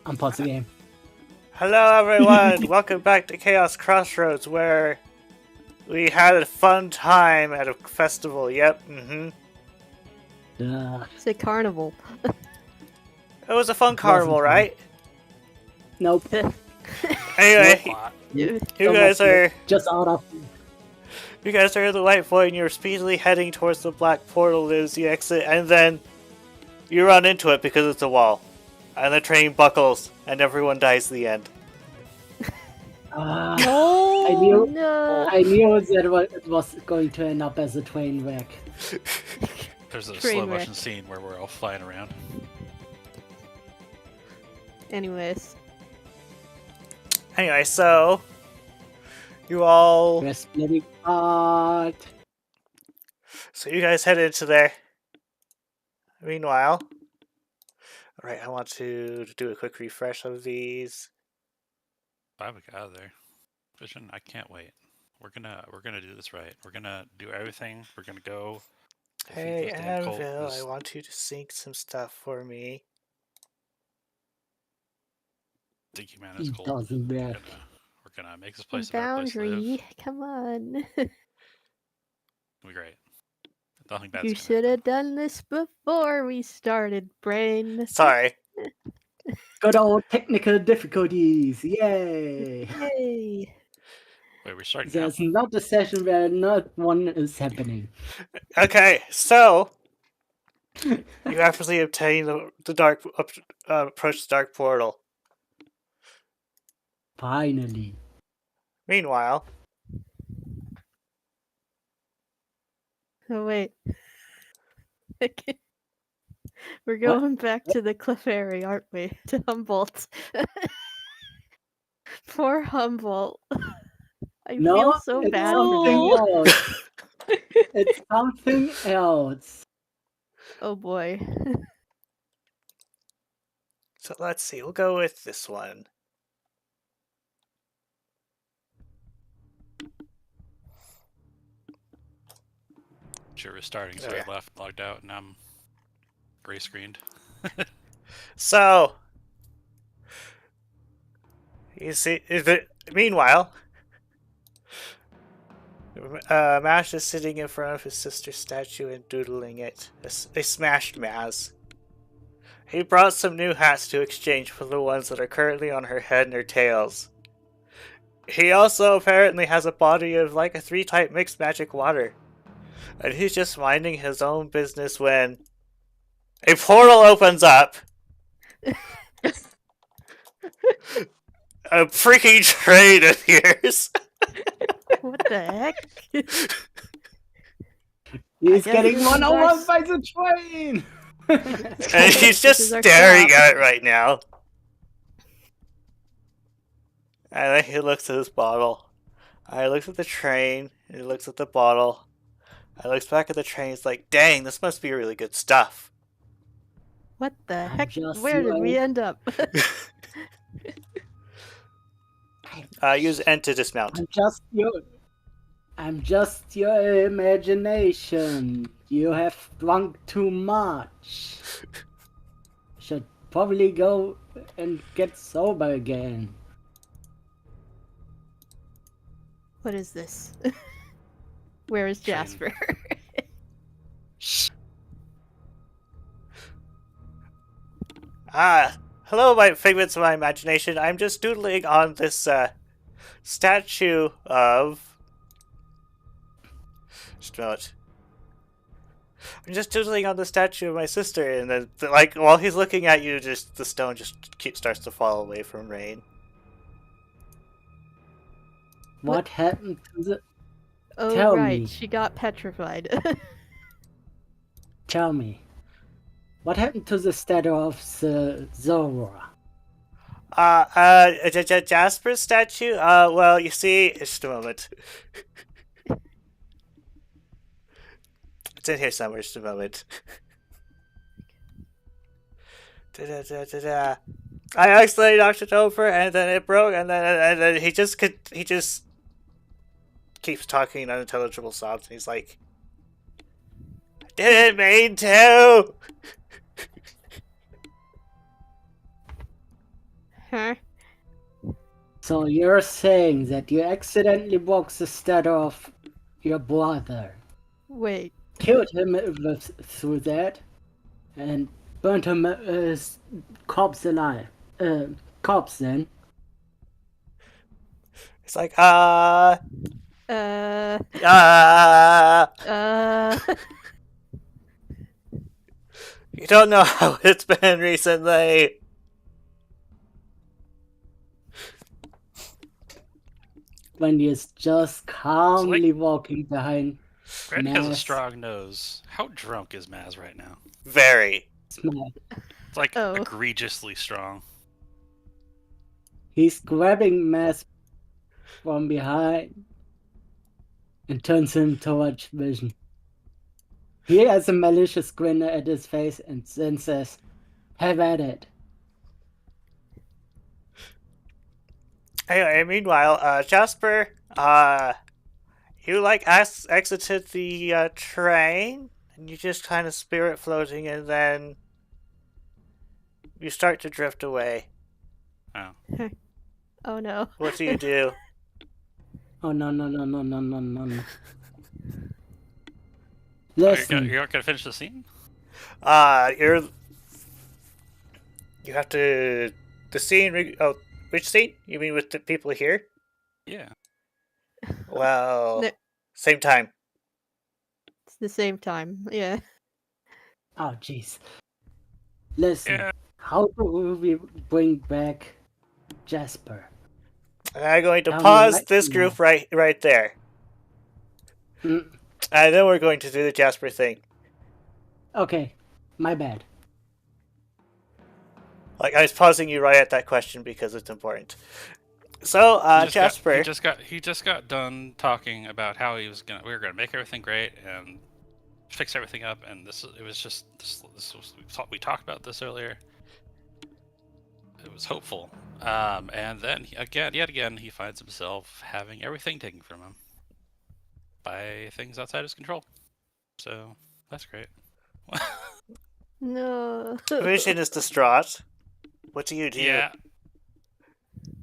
Unpause the game. Hello everyone, welcome back to Chaos Crossroads, where we had a fun time at a festival. Yep, It's a carnival. It was a fun carnival, right? Nope. Anyway, you guys are just out of. You guys are in the white void and you're speedily heading towards the black portal as the exit, and then you run into it because it's a wall. And the train buckles, and everyone dies at the end. No, I knew no. that it was going to end up as a train wreck. There's a Train slow wreck. motion scene where we're all flying around. Anyways, Anyway, so you all, We're splitting apart. so you guys head into there. Meanwhile, alright, I want to do a quick refresh of these. I would get out of there. Vision, I can't wait. We're gonna do this right. We're gonna do everything. We're gonna go. Hey, defeat this damn cult. Anvil, I want you to sync some stuff for me. Stinky Man is It cold. doesn't work. We're gonna make this place a better place to Foundry, live. come on. It'll be great. Nothing bad's You gonna should happen. have done this before we started, brain. Sorry. Good old technical difficulties. Yay! Yay. Wait, we're starting now. There's not a session where not one is happening. Okay, so you rapidly obtain the dark approach to dark portal. Finally. Meanwhile, Oh, wait. Okay. We're going back to the Clefairy, aren't we? To Humboldt. Poor Humboldt. I No, feel so it's bad something for him. else. It's something else. Oh boy. so let's see, we'll go with this one. Sure, we're starting, so Oh, yeah. I left, logged out, and I'm gray screened. So, you see, meanwhile, Mash is sitting in front of his sister's statue and doodling it. A smashed Maz. He brought some new hats to exchange for the ones that are currently on her head and her tails. He also apparently has a body of like a 3-type mixed magic water. And he's just minding his own business when a portal opens up. A freaking train appears. What the heck? He's guess getting this is run our over by the train! And he's just This is our staring stop. at it right now. And then he looks at his bottle. He looks at the train. He looks at the bottle. He looks back at the train. He's like, dang, this must be really good stuff. What the I'm heck? just Where did we like- end up? Use N to dismount. I'm just your imagination. You have drunk too much. Should probably go and get sober again. What is this? Where is Train. Jasper? Hello, my figments of my imagination. I'm just doodling on this statue of. Just a moment. I'm just doodling on the statue of my sister, and then, like, while he's looking at you, just the stone just starts to fall away from rain. What happened to the... Oh, Tell right. me. She got petrified. Tell me. What happened to the statue of the Zora? Jasper's statue? Well, you see, just a moment. It's in here somewhere, just a moment. I accidentally knocked it over, and then it broke, and then he just keeps talking unintelligible sobs, and he's like, "Didn't mean to." Huh? So you're saying that you accidentally broke the statue of your brother, Wait. killed him through that, and burnt him corpse alive. Corpse then. It's like, Uh. You don't know how it's been recently. Wendy is just calmly walking behind Granny has a Maz. strong nose. How drunk is Maz right now? Very. Smile. It's like Oh. egregiously strong. He's grabbing Maz from behind and turns him towards Vision. He has a malicious grin at his face and then says, "Have at it." Anyway, meanwhile, Jasper, you like exited the train, and you just kind of spirit floating, and then you start to drift away. Oh. Oh no. What do you do? Oh no. Oh, Listen, you're not gonna finish the scene? You have to the scene. Which scene? You mean with the people here? Yeah. Well, No. same time. It's the same time. Yeah. oh jeez. Listen, Yeah. how do we bring back Jasper? I'm going to Tell me pause right this now. group right there, Mm, and then we're going to do the Jasper thing. okay, my bad. Like, I was pausing you right at that question because it's important. So, Jasper. He just got done talking about how we were gonna make everything great and fix everything up, and we talked about this earlier. It was hopeful, and then yet again, he finds himself having everything taken from him by things outside his control. So that's great. No. Vision is distraught. What do you do? Yeah.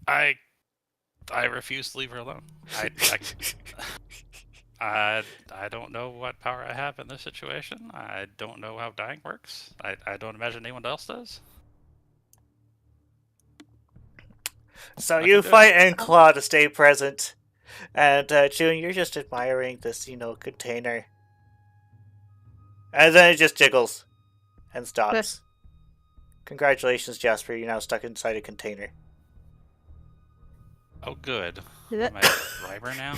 I refuse to leave her alone. I don't know what power I have in this situation. I don't know how dying works. I don't imagine anyone else does. So I you can do fight and claw to stay present. And June, you're just admiring this, container. And then it just jiggles and stops. Congratulations, Jasper. You're now stuck inside a container. Oh, good. Did Am that, I driver now?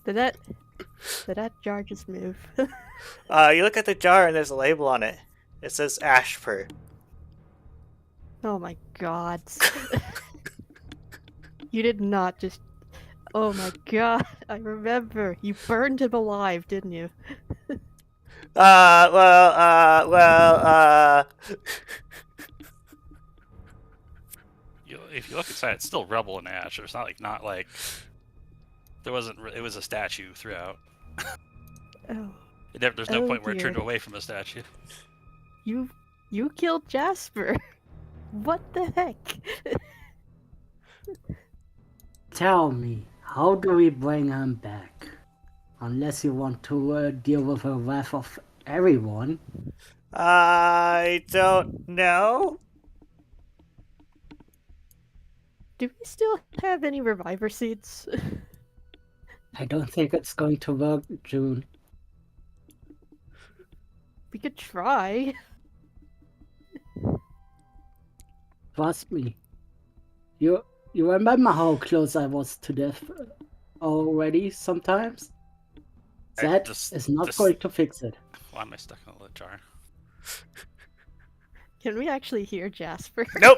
did that jar just move? You look at the jar and there's a label on it. It says Ashper. Oh my god. You did not just... Oh my god, I remember. You burned him alive, didn't you? If you look inside, it's still rubble and ash. It's not like there wasn't. It was a statue throughout. Oh. There's no Oh, point where it turned dear. away from a statue. You killed Jasper. What the heck? Tell me, how do we bring him back? Unless you want to deal with the wrath of everyone. I don't know. Do we still have any reviver seeds? I don't think it's going to work, June. We could try. Trust me. You remember how close I was to death already sometimes? That is not going to fix it. Why am I stuck in a lit jar? Can we actually hear Jasper? Nope.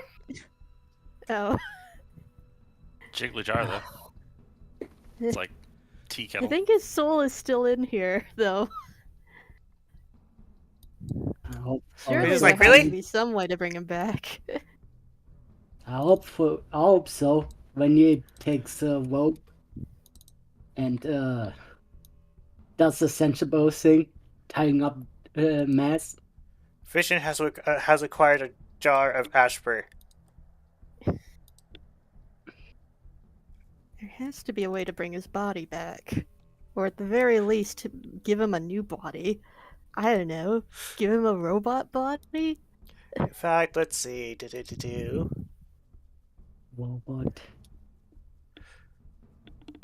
Oh. Jiggly jar though. It's like tea I kettle. think his soul is still in here, though. I hope. Surely He's there like, has "Really?" to be some way to bring him back. I hope so. When he takes a rope and does the sensible thing, tying up mass. Vision has acquired a jar of Ashper. There has to be a way to bring his body back. Or at the very least, to give him a new body. I don't know. Give him a robot body? In fact, let's see. Well, what?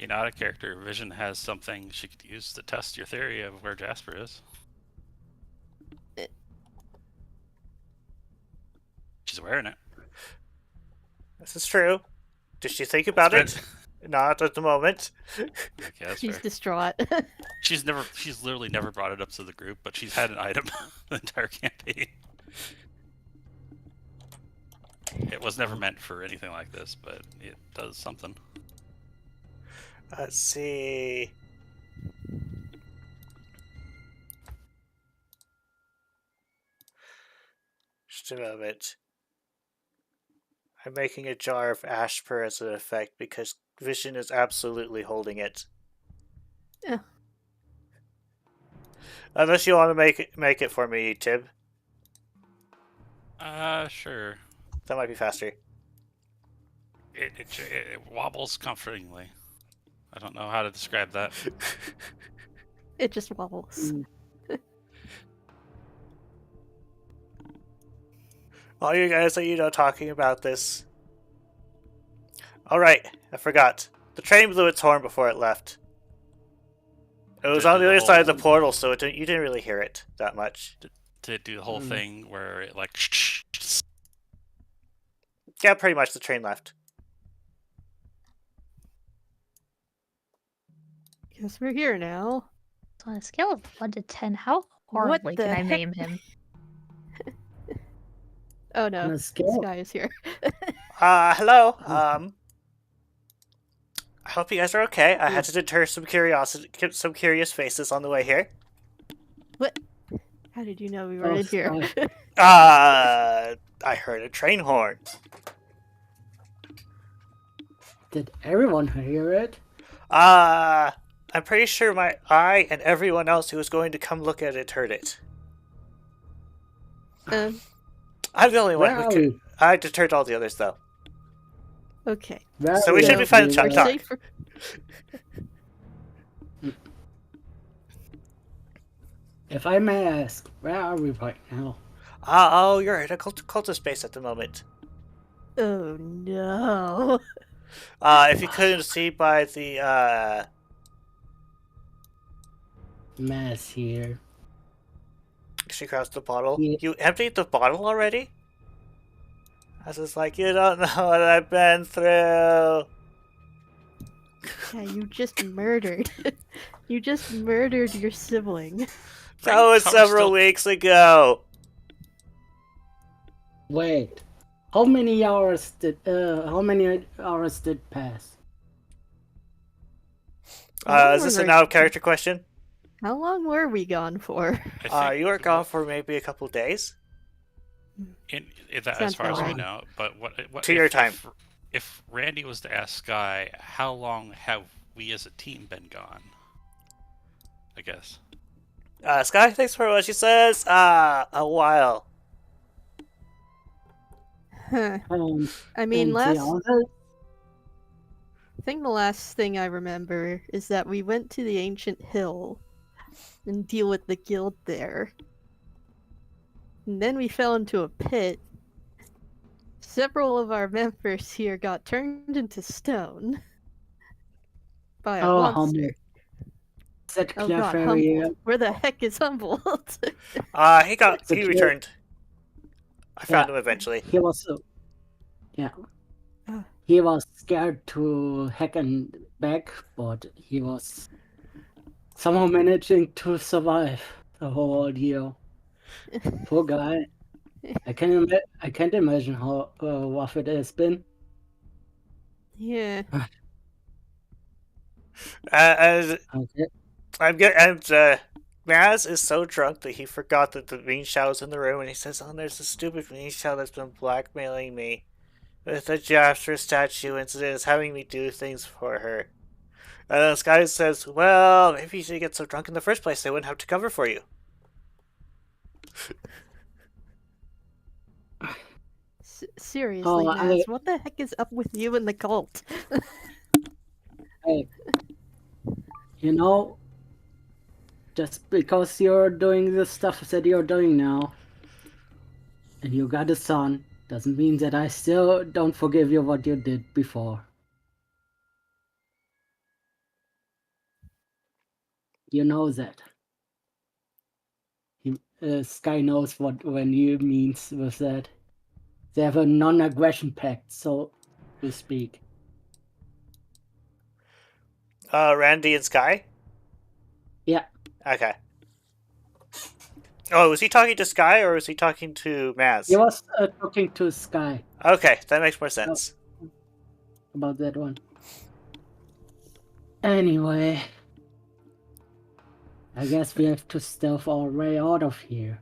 Out of character, Vision has something she could use to test your theory of where Jasper is. She's wearing it. This is true. Did she think about That's it? Not at the moment. Okay, that's She's fair. distraught. She's literally never brought it up to the group, but she's had an item the entire campaign. It was never meant for anything like this, but it does something. Let's see. Just a moment. I'm making a jar of Ashper as an effect because Vision is absolutely holding it. Yeah. Unless you want to make it for me, Tib. Sure. That might be faster. It wobbles comfortingly. I don't know how to describe that. It just wobbles. All you guys are, talking about this. Alright, I forgot. The train blew its horn before it left. It was on the other side of the portal, so you didn't really hear it that much. To do the whole thing where it like... Yeah, pretty much the train left. Guess we're here now. On a scale of 1 to 10, how horribly the can I heck? maim him? Oh no, On a this scale. guy is here. Hello. I hope you guys are okay. I had to deter some curious faces on the way here. What? How did you know we were in here? I heard a train horn. Did everyone hear it? I'm pretty sure I and everyone else who was going to come look at it heard it. Um, I'm the only one Where who are can. we? I deterred all the others, though. okay. Where So are we should be fine to We talk We're talk. safe for- If I may ask, where are we right now? Oh, you're in a cultist base at the moment. Oh no. If you couldn't see by the Mass here. she crossed the bottle. Yeah. You emptied the bottle already? I was just like, you don't know what I've been through. Yeah, you just murdered. You just murdered your sibling. That was Car's several still- weeks ago. Wait. How many hours did pass? Is this an out of character question? How long were we gone for? I think You were gone for maybe a couple days. as Sounds far as about we right. know. But what To your time. If Randy was to ask Sky, how long have we as a team been gone? I guess. Sky, thanks for what she says. A while. Huh. I And mean, the others? I think the last thing I remember is that we went to the ancient hill and deal with the guild there. And then we fell into a pit. Several of our members here got turned into stone by a Oh, monster. Humboldt. That Oh clear god, fairy. Humboldt. Where the heck is Humboldt? He returned. I found him eventually. He was he was scared to Heckna back, but he was somehow managing to survive the whole ordeal. Poor guy. I can't imagine how rough it has been. Yeah. And Okay. Maz is so drunk that he forgot that the Mean Shadow's in the room, and he says, "Oh, there's a stupid Mean Shadow that's been blackmailing me with the Jasper statue incident, is having me do things for her." And then this guy says, "Well, maybe you should get so drunk in the first place they wouldn't have to cover for you." Seriously, Oh, Naz, what the heck is up with you and the cult? Hey, you know, just because you're doing the stuff that you're doing now, and you got a son, doesn't mean that I still don't forgive you what you did before. You know that. Sky knows what when you means with that. They have a non-aggression pact, so to speak. Randy and Sky? Yeah. Okay. Oh, was he talking to Sky or was he talking to Maz? He was talking to Sky Okay, that makes more sense. about that one. Anyway, I guess we have to stealth our way out of here.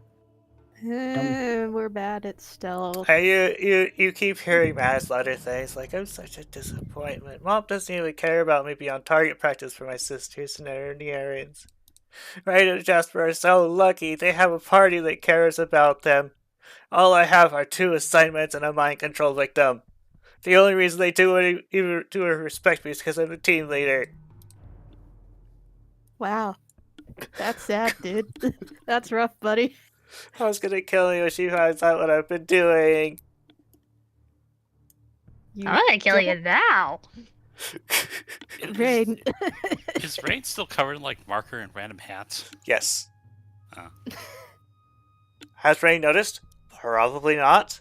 We're bad at stealth. Hey, you keep hearing Maz utter things like, "I'm such a disappointment. Mom doesn't even care about me being on target practice for my sisters and Erniarians. Right and Jasper are so lucky. They have a party that cares about them. All I have are 2 assignments and a mind control victim. The only reason they even respect me is because I'm the team leader." Wow. That's sad, dude. That's rough, buddy. I was gonna kill you if she finds out what I've been doing. You I'm gonna kill you now. Rain. Is Rain still covered in like marker and random hats? Yes. Oh. Has Ray noticed? Probably not.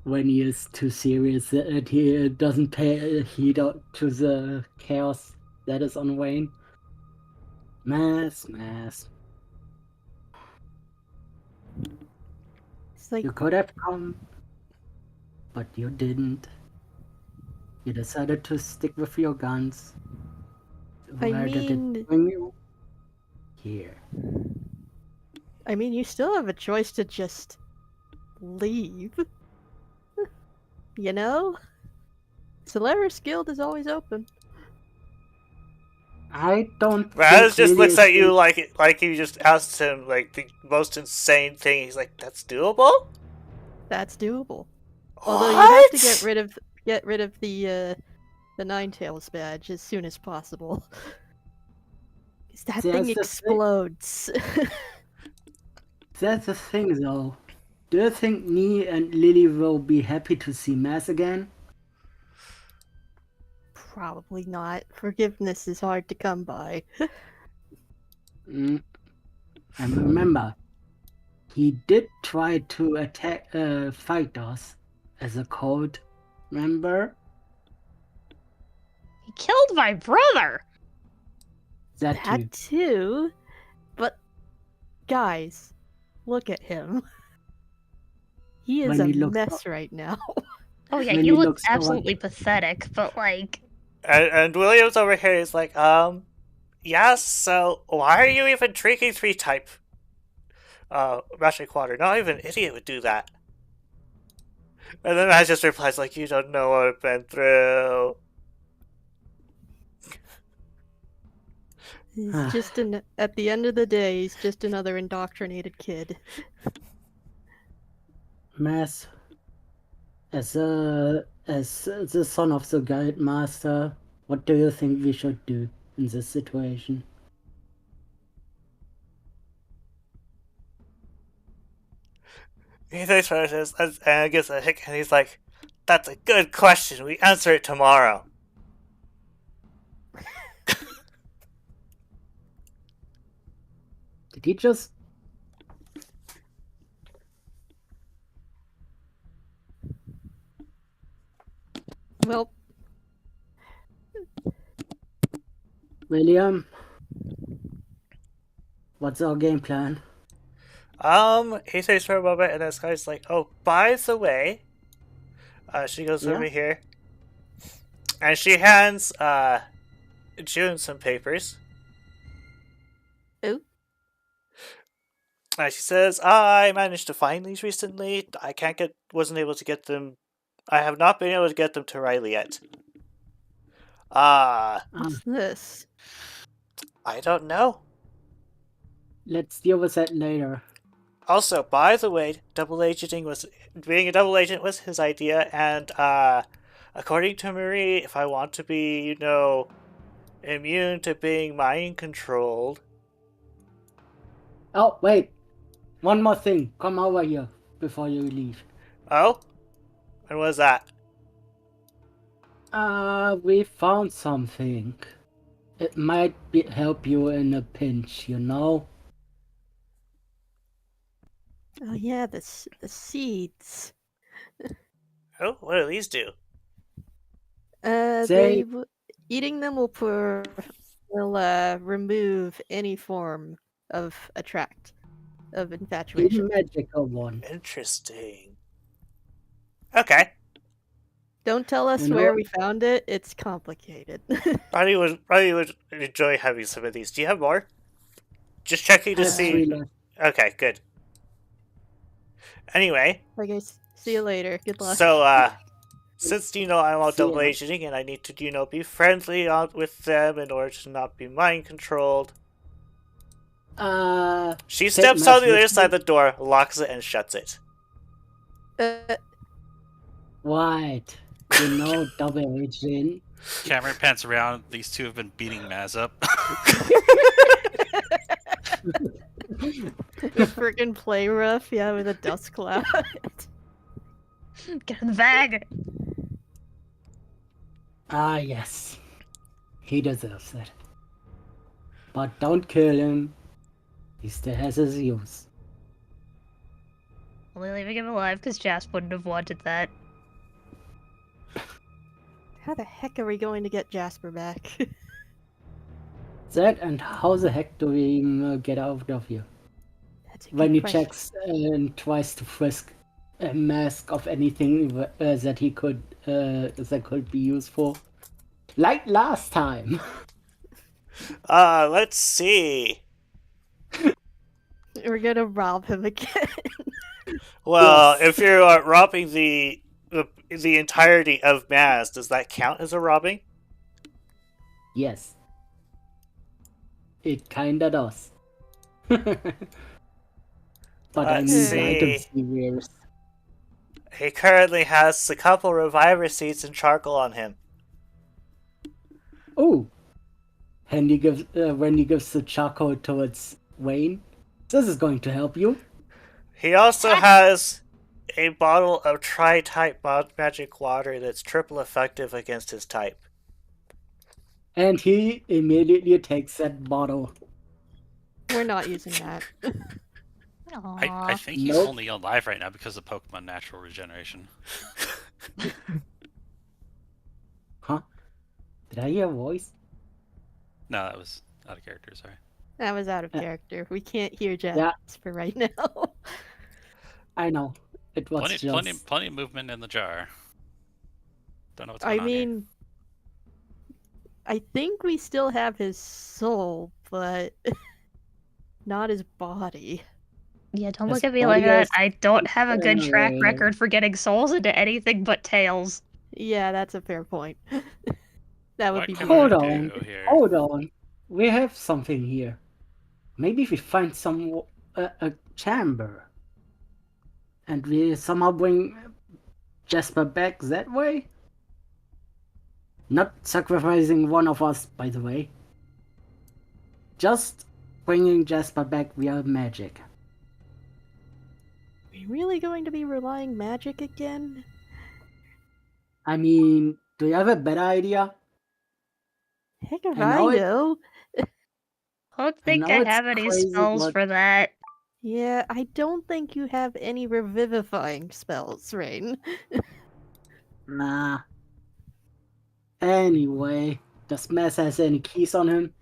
When he is too serious and he doesn't pay heed to the chaos that is on Wayne. Mass. It's like, You could have come, but you didn't. You decided to stick with your guns. I Where did mean- it bring you? Here. I mean, you still have a choice to just leave. You know? Solaris Guild is always open. I don't Raz think just Lily looks is at you like you just asked him like the most insane thing. He's like, "That's doable." That's doable. Although you have to What? get rid of the Ninetales badge as soon as possible. 'Cause that thing There's the thing. explodes. That's the thing, though. Do you think Nee and Lily will be happy to see Mass again? Probably not. Forgiveness is hard to come by. Mm. And remember, he did try to fight us as a code. Remember? He killed my brother! That too. That too. But guys, look at him. He is When a he looks mess right now. Oh yeah, When he he looks looks so absolutely pathetic, but like... And Williams over here is like, yes. So why are you even drinking 3-type? Magic water. Not even an idiot would do that. And then I just replies like, "You don't know what I've been through." He's just at the end of the day, he's just another indoctrinated kid. Mass, as the son of the guild master, what do you think we should do in this situation? He thinks for this and gives a hick, and he's like, "That's a good question. We answer it tomorrow." Did he just... Well, William? What's our game plan? He thinks for a moment, and this guy's like, "Oh, by the way," she goes Yeah? over here, and she hands June some papers. oh, She says, "I managed to find these recently. Wasn't able to get them. I have not been able to get them to Riley yet. what's this? I don't know. Let's deal with that later. Also, by the way, being a double agent was his idea, and according to Marie, if I want to be, immune to being mind controlled." Oh, wait. One more thing. Come over here before you leave. Oh? And what is that? We found something. It might help you in a pinch, you know? Oh yeah, the seeds. Oh, what do these do? They- Eating them will remove any form of infatuation. Even magical one. Interesting. Okay. Don't tell us You know where what? we found it. It's complicated. Probably would enjoy having some of these. Do you have more? Just checking to That's see. really- Okay, good. Anyway, I guess. See you later. Good luck. so since I'm all See ya. double agenting and I need to be friendly with them in order to not be mind controlled. She take steps Mass on the other with side of you. the door, locks it, and shuts it. Right. Double agent. Cameron pants around. These two have been beating Maz up. The friggin' play rough, yeah, with a dust cloud. Get in the bag! Ah, yes. He deserves it. But don't kill him. He still has his use. Only leaving him alive because Jasp wouldn't have wanted that. How the heck are we going to get Jasper back? That and how the heck do we even get out of here? That's a When good he question. checks and tries to frisk a mask of anything that he could that could be useful, like last time. Let's see. We're gonna rob him again. Well, Yes. if you're robbing the entirety of Maz, does that count as a robbing? Yes. It kinda does. But I Let's need item see. serious. He currently has a couple reviver seeds and charcoal on him. Oh, and he gives when he gives the charcoal towards Wayne. This is going to help you. He also has a bottle of tri-type magic water that's triple effective against his type. And he immediately takes that bottle. We're not using that. I Aww. think he's Nope. only alive right now because of Pokemon natural regeneration. Huh? Did I hear a voice? No, that was out of character, sorry. That was out of Yeah. character. We can't hear Yeah. Jasper right now. I know. It was Plenty of movement in the jar. Don't know what's going I on here. mean, I think we still have his soul, but not his body. Yeah, don't His look at me like body that. is I don't have a good track generated. record for getting souls into anything but tails. Yeah, that's a fair point. That would What be can Hold we weird. on. do here? Hold on. We have something here. Maybe we find a chamber. And we somehow bring Jasper back that way? Not sacrificing one of us, by the way. Just bringing Jasper back via magic. Are we really going to be relying magic again? I mean, do you have a better idea? Heck if I I know it- know. I don't think know I it's have any crazy, spells but- for that. Yeah, I don't think you have any revivifying spells, Rain. Nah. Anyway, does Maz has any keys on him?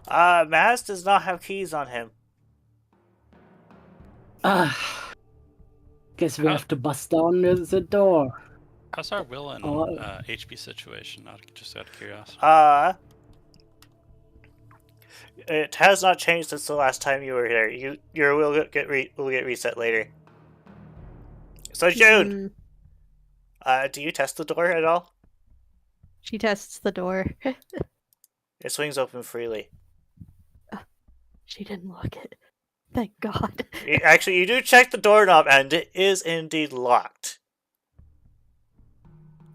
Maz does not have keys on him. Guess we How- have to bust down the door. How's our will and Oh. HP situation? Just out of curiosity. It has not changed since the last time you were here. Your will get reset later. So June, do you test the door at all? She tests the door. It swings open freely. She didn't lock it. Thank God. Actually, you do check the doorknob, and it is indeed locked.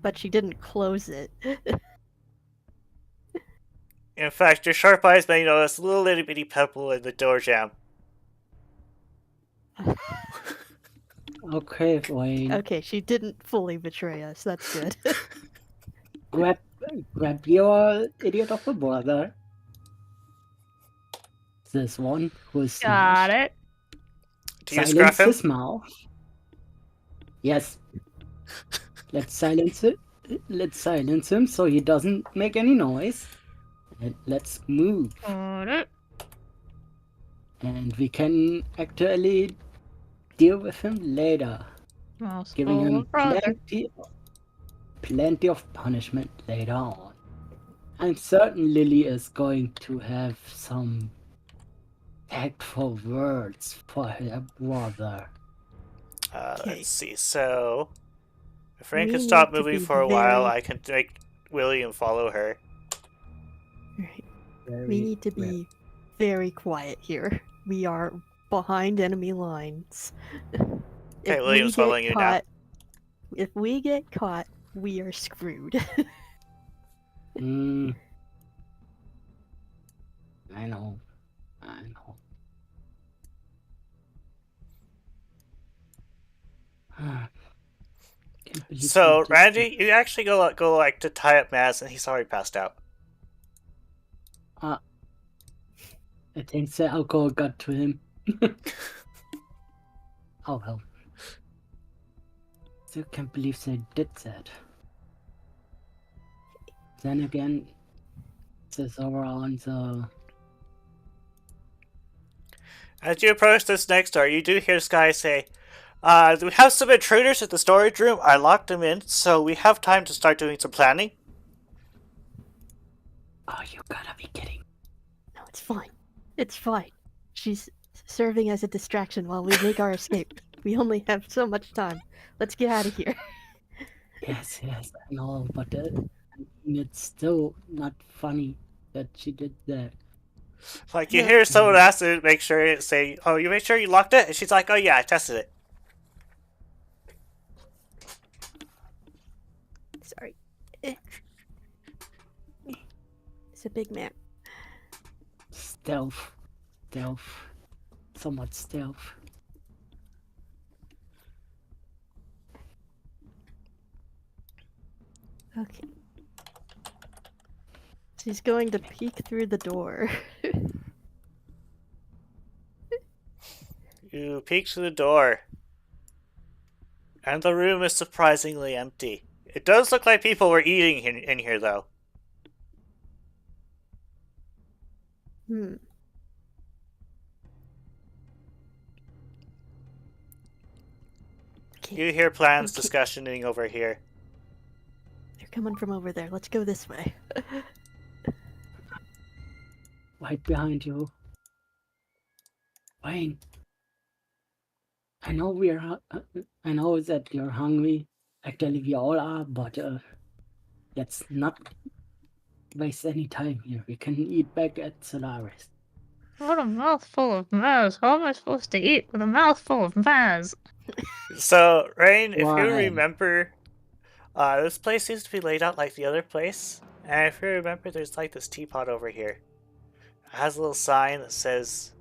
But she didn't close it. In fact, your sharp eyes may notice a little itty bitty pebble in the door jamb. Okay, Wayne. Okay, she didn't fully betray us. That's good. Grab your idiot of a brother. This one who's Got it. Do you scruff him? his mouth. Yes. Let's silence it. Let's silence him so he doesn't make any noise. And let's move. Got it. And we can actually deal with him later. Mouse Giving full him of brother. plenty of punishment later on. I'm certain Lily is going to have some tactful words for her brother. Let's see. So, if Frank We can stop need to moving be for a while, very- I can make William follow her. Right. We need to be very quiet here. We are behind enemy lines. Okay, William's following you now. If we get caught, we are screwed. Mm. I know. Can't believe So, we did Randy, you actually go like to tie up Maz, and he's already passed out. that. I think the alcohol got to him. Oh well. Still can't believe they did that. Then again, this over on the. As you approach this next door, you do hear Sky say, we have some intruders at the storage room. I locked them in, so we have time to start doing some planning. Oh, you gotta be kidding. No, it's fine. It's fine. She's serving as a distraction while we make our escape. We only have so much time. Let's get out of here. Yes, I know, but I mean, it's still not funny. that she did that. Like, you hear someone ask to make sure it say, "Oh, you make sure you locked it?" And she's like, "Oh yeah, I tested it." Sorry. It's a big man. Stealth. Somewhat stealth. Okay. She's going to peek through the door. You peek through the door, and the room is surprisingly empty. It does look like people were eating in here, though. Hmm. Okay, You hear plans Okay. discussioning over here. they're coming from over there. Let's go this way. Right behind you. Wayne. I know I know that you're hungry. Actually, we all are, but let's not waste any time here. We can eat back at Solaris. What a mouthful of maz. How am I supposed to eat with a mouthful of maz? So, Rain, if you Why? remember, this place seems to be laid out like the other place. And if you remember, there's like this teapot over here. It has a little sign that says,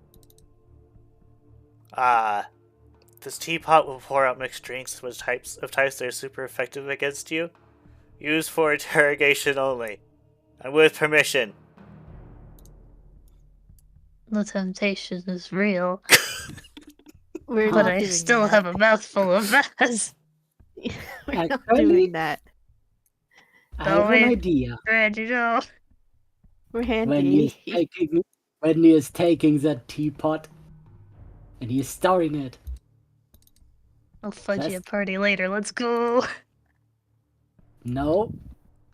this teapot will pour out mixed drinks with types that are super effective against you. Used for interrogation only. And with permission. The temptation is real, We're but not I doing still that. have a mouthful of maz. We're not Actually- doing that. I have an wait. idea. Glad you know. We're When he is taking that teapot and he is stirring it. I'll fudge you a That's- party later. Let's go. No,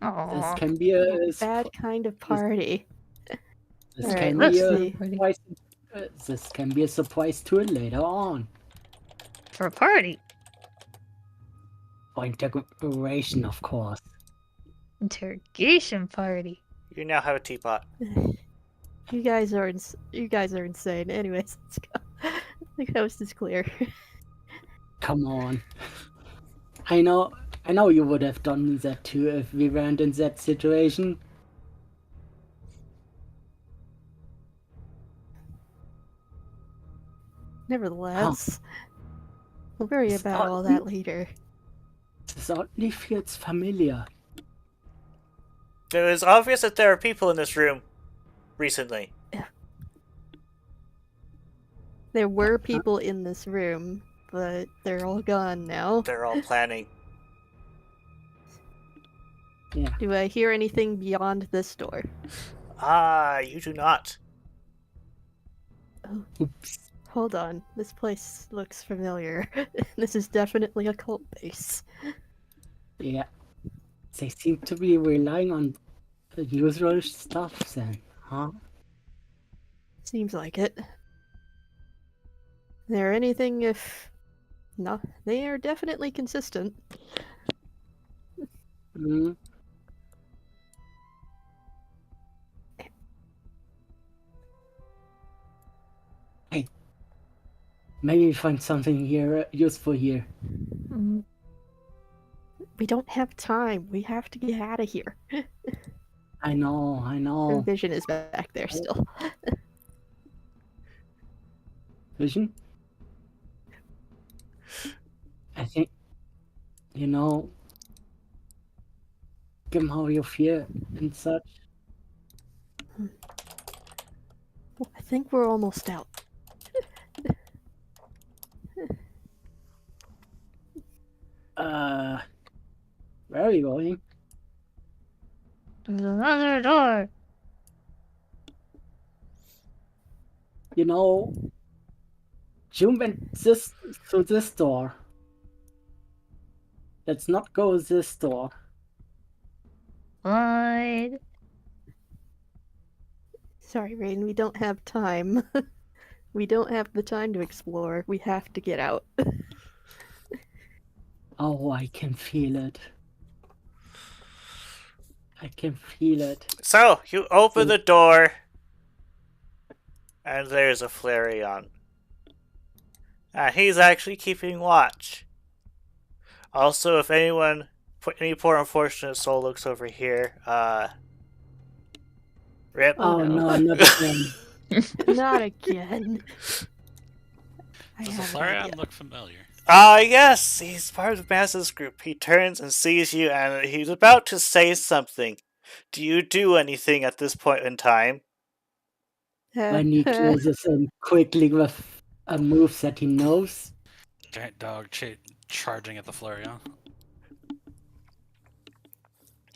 this Aww. can be a Bad kind of party. this Alright, can let's be a see. surprise. This can be a surprise to it later on. For a party. For integration, of course. Interrogation party. You now have a teapot. You guys are insane. Anyways, let's go. The coast is clear. Come on. I know you would have done that too if we weren't in that situation. Nevertheless, we'll worry It's about all oddly- that later. This oddly feels familiar. It was obvious that there are people in this room recently. There were people in this room, but they're all gone now. They're all planning. Yeah. Do I hear anything beyond this door? You do not. Oops. Hold on, this place looks familiar. This is definitely a cult base. Yeah. They seem to be relying on the usual stuff then, huh? Seems like it. There anything if... No, they are definitely consistent. Mm. Hey. Maybe we find something here useful here. Mm. We don't have time. We have to get out of here. I know. Her vision is back there still. Vision? I think, given how you feel and such, I think we're almost out. where are you going? There's another door. June went through this door. Let's not go this door. Fine. Sorry, Rain, we don't have time. We don't have the time to explore. We have to get out. Oh, I can feel it. I can feel it. So, you open the door, and there's a Flareon. And he's actually keeping watch. Also, if any poor unfortunate soul looks over here, rip. Oh no. no, not again. Not again. I Does the have an Flareon idea. look familiar? Yes, he's part of Maz's group. He turns and sees you, and he's about to say something. Do you do anything at this point in time? When he closes in quickly with a move that he knows. Giant dog charging at the Flareon.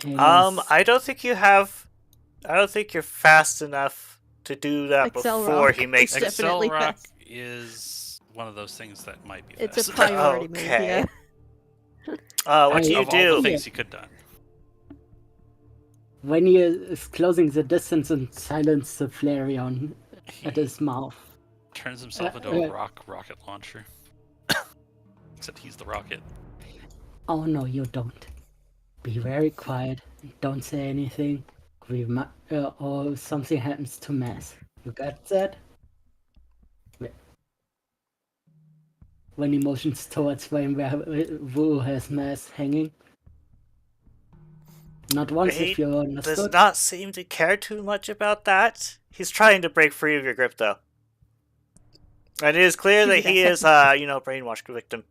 And I don't think you have. I don't think you're fast enough to do that Excel before Rock he makes is it. definitely Excel Rock fast. is one of those things that might be It's a fast. priority move, Okay. yeah. What do you Of all the do? things he could have done. when he is closing the distance and silence the Flareon He at his mouth. turns himself into a rocket launcher. Except he's the rocket. Oh no, you don't. Be very quiet. Don't say anything. Or something happens to Mass. You got that? When he motions towards where Wu has Mass hanging. Not once He if you does understood. not seem to care too much about that. He's trying to break free of your grip, though. And it is clear that he is, brainwashed victim.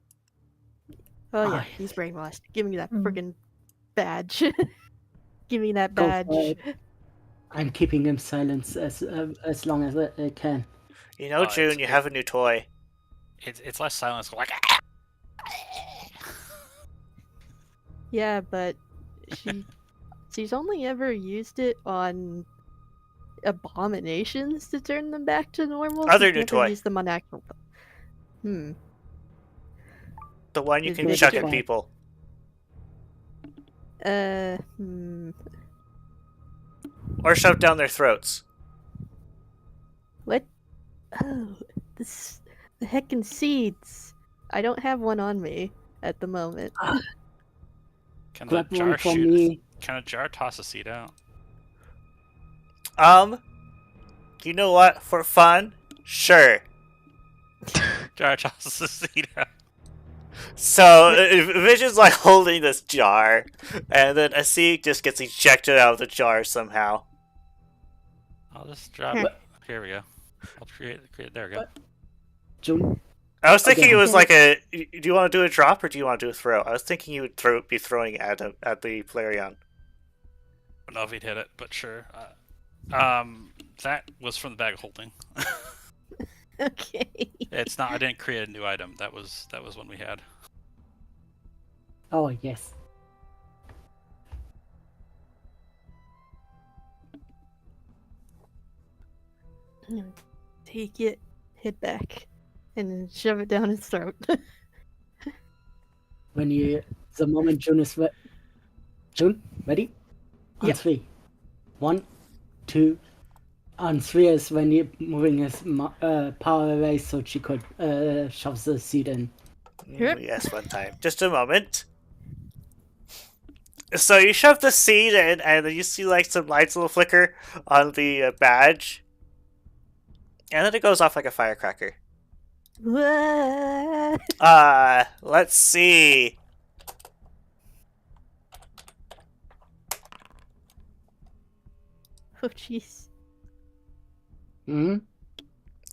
Oh yeah, Ah. he's brainwashed. Give me that Mm. friggin' badge. Give me that Go badge. for it. I'm keeping him silent as long as I can. You know, June, it's- you have a new toy. It's less silence, like Yeah, but she's only ever used it on abominations to turn them back to normal. Other She's new never toy. used them on actual. The one you Is can it chuck a at toy? people. Or shove down their throats. What? Oh, the heckin' seeds. I don't have one on me at the moment. can the Grab jar one for shoot? me. Can a jar toss a seed out? You know what? For fun? Sure. Jar tosses a seed out. So, Vision's like holding this jar, and then a seed just gets ejected out of the jar somehow. I'll just drop it. Here we go. I'll create. There we go. June, I was thinking Okay. it was like a. Do you want to do a drop or do you want to do a throw? I was thinking you would be throwing at the Flareon. I don't know if he'd hit it, but sure. That was from the bag of holding. Okay. It's not. I didn't create a new item. That was one we had. oh yes. Take it, hit back, and then shove it down his throat. The moment June is June, ready? On Yep. 3. 1, 2. On 3 is when you're moving his power away so she could shove the seed in. Yep. Yes, one time. Just a moment. So you shove the seed in, and then you see like some lights will flicker on the badge, and then it goes off like a firecracker. Wah! Let's see. Oh jeez. Hmm?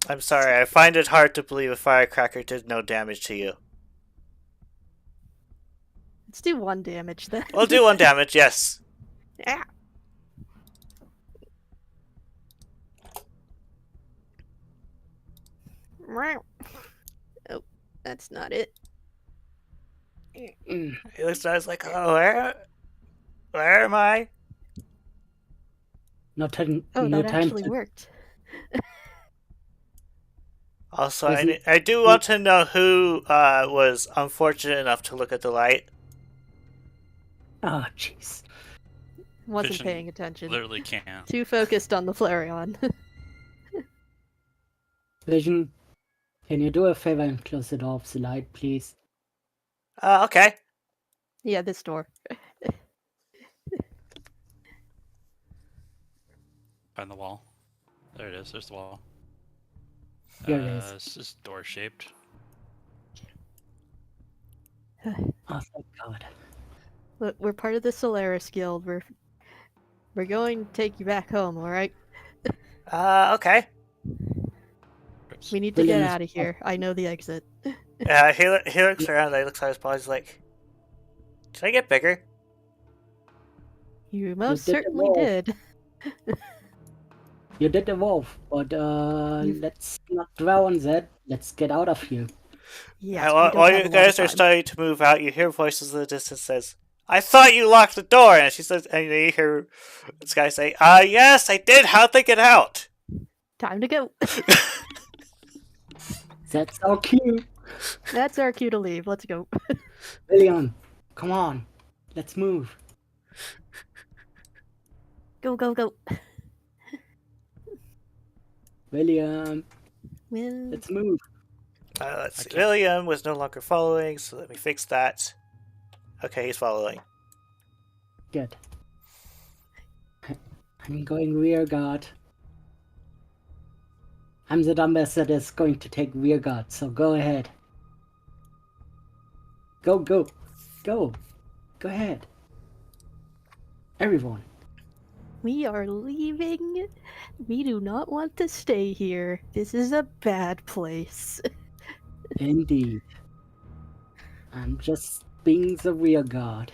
I'm sorry, I find it hard to believe a firecracker did no damage to you. Let's do 1 damage then. We'll do 1 damage, yes. Ah. Meow. Oh, that's not it. Mm. He looks at us like, oh, where am I? No time. Oh, no that time actually to. worked. Also, Doesn't- I do want to know who was unfortunate enough to look at the light. Oh jeez. Wasn't Vision paying attention. Literally can't. Too focused on the Flareon. Vision, can you do a favor and close the door of the light, please? Okay. Yeah, this door. find the wall. There it is. There's the wall. Here it is. This is door shaped. Oh, thank God. Look, we're part of the Solaris Guild. We're going to take you back home, alright? Okay. We need to get William is- out of here. I know the exit. He looks around, he looks at his paw, he's like, "Should I get bigger?" You most did the certainly roll. did. You did evolve, but let's not dwell on that. Let's get out of here. Yes, we While don't have you a lot of guys are time. starting to move out, you hear voices in the distance says, "I thought you locked the door," and she says, and you hear this guy say, "Yes, I did. How'd they get out?" Time to go. That's our cue. That's our cue to leave. Let's go. William, come on. Let's move. Go, go, go. William, Well, let's move. Let's see. Okay. William was no longer following, so let me fix that. Okay, he's following. Good. I'm going rear guard. I'm the dumbass that is going to take rear guard, so go ahead. Go, go, go. Go ahead. Everyone. we are leaving. We do not want to stay here. This is a bad place. Indeed. I'm just being the rear guard.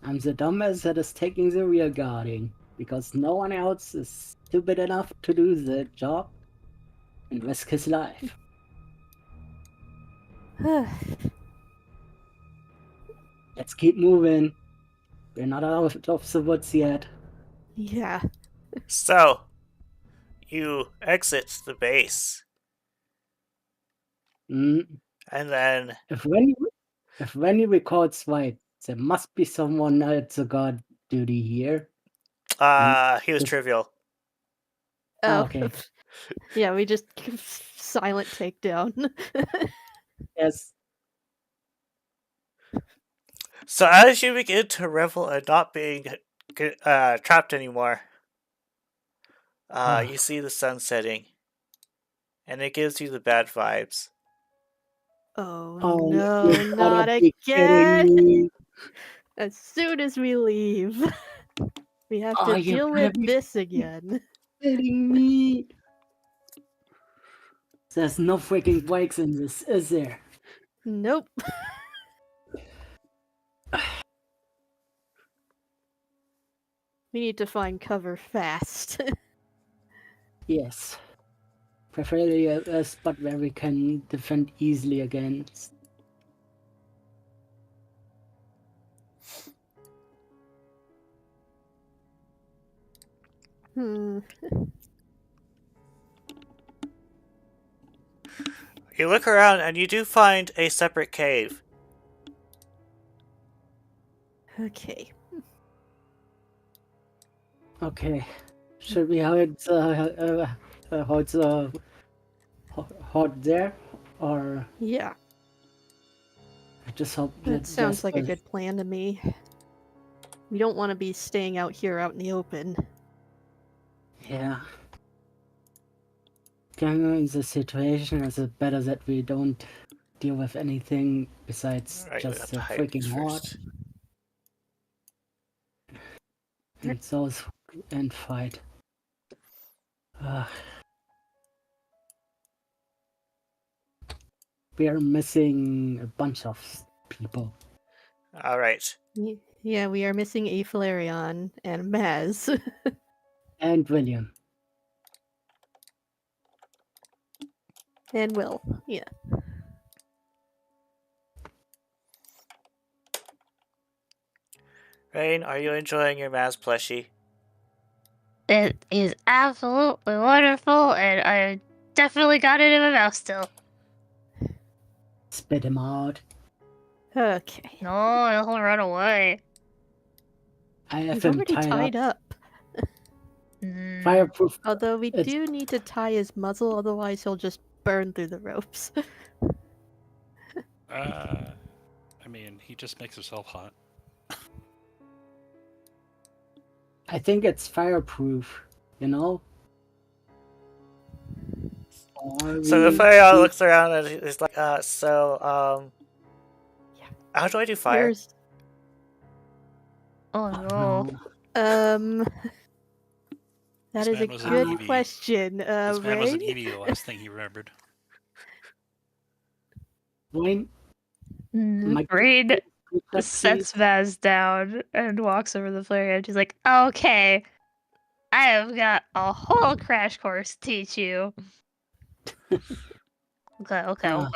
I'm the dumbass that is taking the rear guarding, because no one else is stupid enough to do the job and risk his life. Let's keep moving. We're not out of the woods yet. Yeah. So, you exit the base, Mm. and then If Rennie records right, there must be someone at the guard duty here. he was This- trivial. Oh, okay. Yeah, we just silent takedown. Yes. So as you begin to revel in not being trapped anymore, you see the sun setting, and it gives you the bad vibes. Oh, Oh, no, you not gotta be again! kidding me. As soon as we leave, we have Oh, to you deal gotta with be this again. kidding me. There's no freaking bikes in this, is there? Nope. We need to find cover fast. Yes. Preferably a spot where we can defend easily against. Hmm. You look around, and you do find a separate cave. Okay. Okay. Should we hold there? Or Yeah, I just hope that sounds just like a good plan to me. We don't want to be staying out here out in the open. Yeah. Given the situation, is it better that we don't deal with anything besides Right, we have just to the hide freaking these horde first. and those and fight? We are missing a bunch of people. All right. Yeah, we are missing a Flareon and Maz. And William. And Will. Yeah. Rain, are you enjoying your Maz plushie? It is absolutely wonderful, and I definitely got it in my mouth still. Spit him out. Okay. No, he'll run away. I have He's him already tied tied up. up. Mm, Fireproof. Although we It's- do need to tie his muzzle, otherwise he'll just burn through the ropes. I mean, he just makes himself hot. I think it's fireproof, you know? So the fire looks around and is like, how do I do fire? Here's Oh Oh, no. no. that This is a man was an good EV. question. This man was an Rain? EV, the last thing he remembered. Wayne, my Raid please. sets Vaz down and walks over the flare edge. He's like, okay, I have got a whole crash course to teach you. Okay. Ah.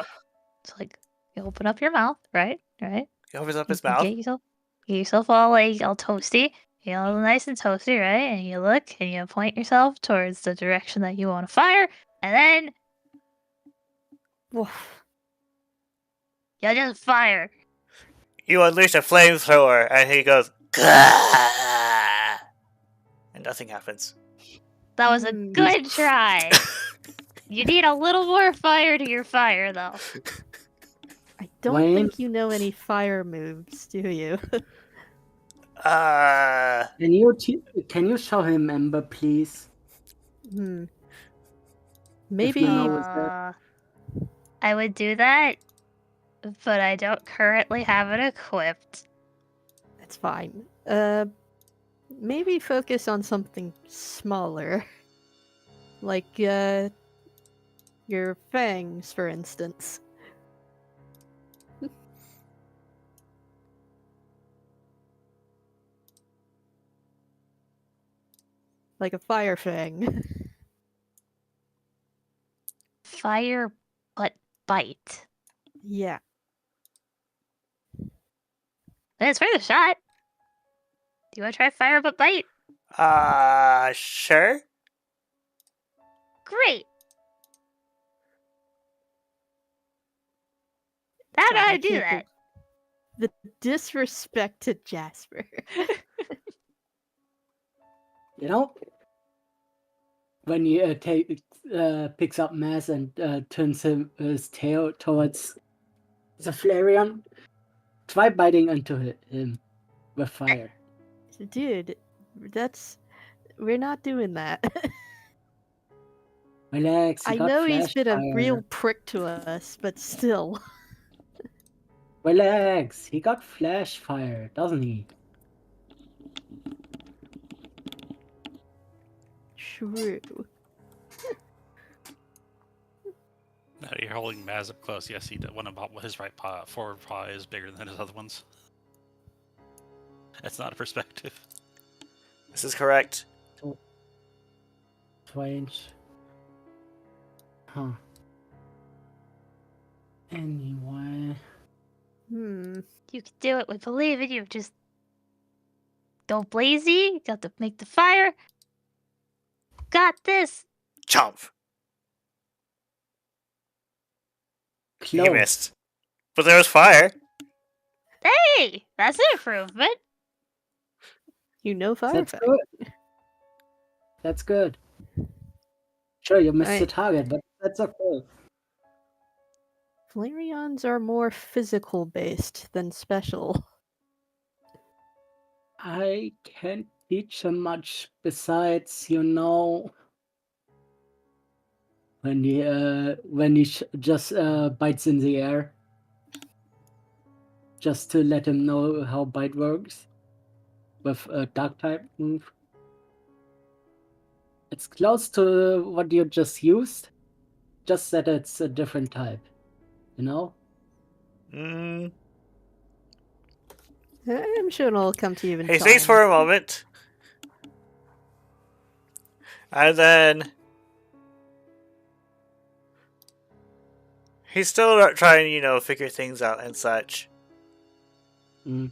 So like, you open up your mouth, right? Right? He opens up his You mouth. get yourself all like all toasty. You get all nice and toasty, right? And you look and you point yourself towards the direction that you want to fire, and then woof, you just fire. You unleash a flamethrower, and he goes, "Gah!" And nothing happens. That was a good try. You need a little more fire to your fire, though. I don't Wayne? think you know any fire moves, do you? Can you show him Ember, please? Maybe you know that. I would do that, but I don't currently have it equipped. that's fine. Maybe focus on something smaller. Like, your fangs, for instance. Like a fire fang. Fire, but bite. Yeah. It's worth a shot. Do you want to try fire, but bite? Sure. Great. How do God, I do can't that? The disrespect to Jasper. You know, when he picks up Mass and turns his tail towards the Flareon, try biting into him with fire. Dude, we're not doing that. Relax. I know he's been a real prick to us, but still. Relax. He got flash fire, doesn't he? True. Now you're holding Maz up close. Yes, he did. One about his right paw, forward paw is bigger than his other ones. That's not a perspective. This is correct. Strange. Huh. Anyway. Hmm. You can do it. We believe in you. Just go blazy. Got to make the fire. Got this. Chomp. He Close. missed. But there was fire. Hey, that's an improvement. You know fire That's fang. good. That's good. Sure, you missed the Right. target, but that's okay. Flareons are more physical based than special. I can't teach him much besides, you know, when he just bites in the air, just to let him know how bite works with a dark type move. It's close to what you just used, just that it's a different type, you know? Mm. I'm sure it'll come to you in He time. thinks for a moment. And then he's still trying, figure things out and such. Mm.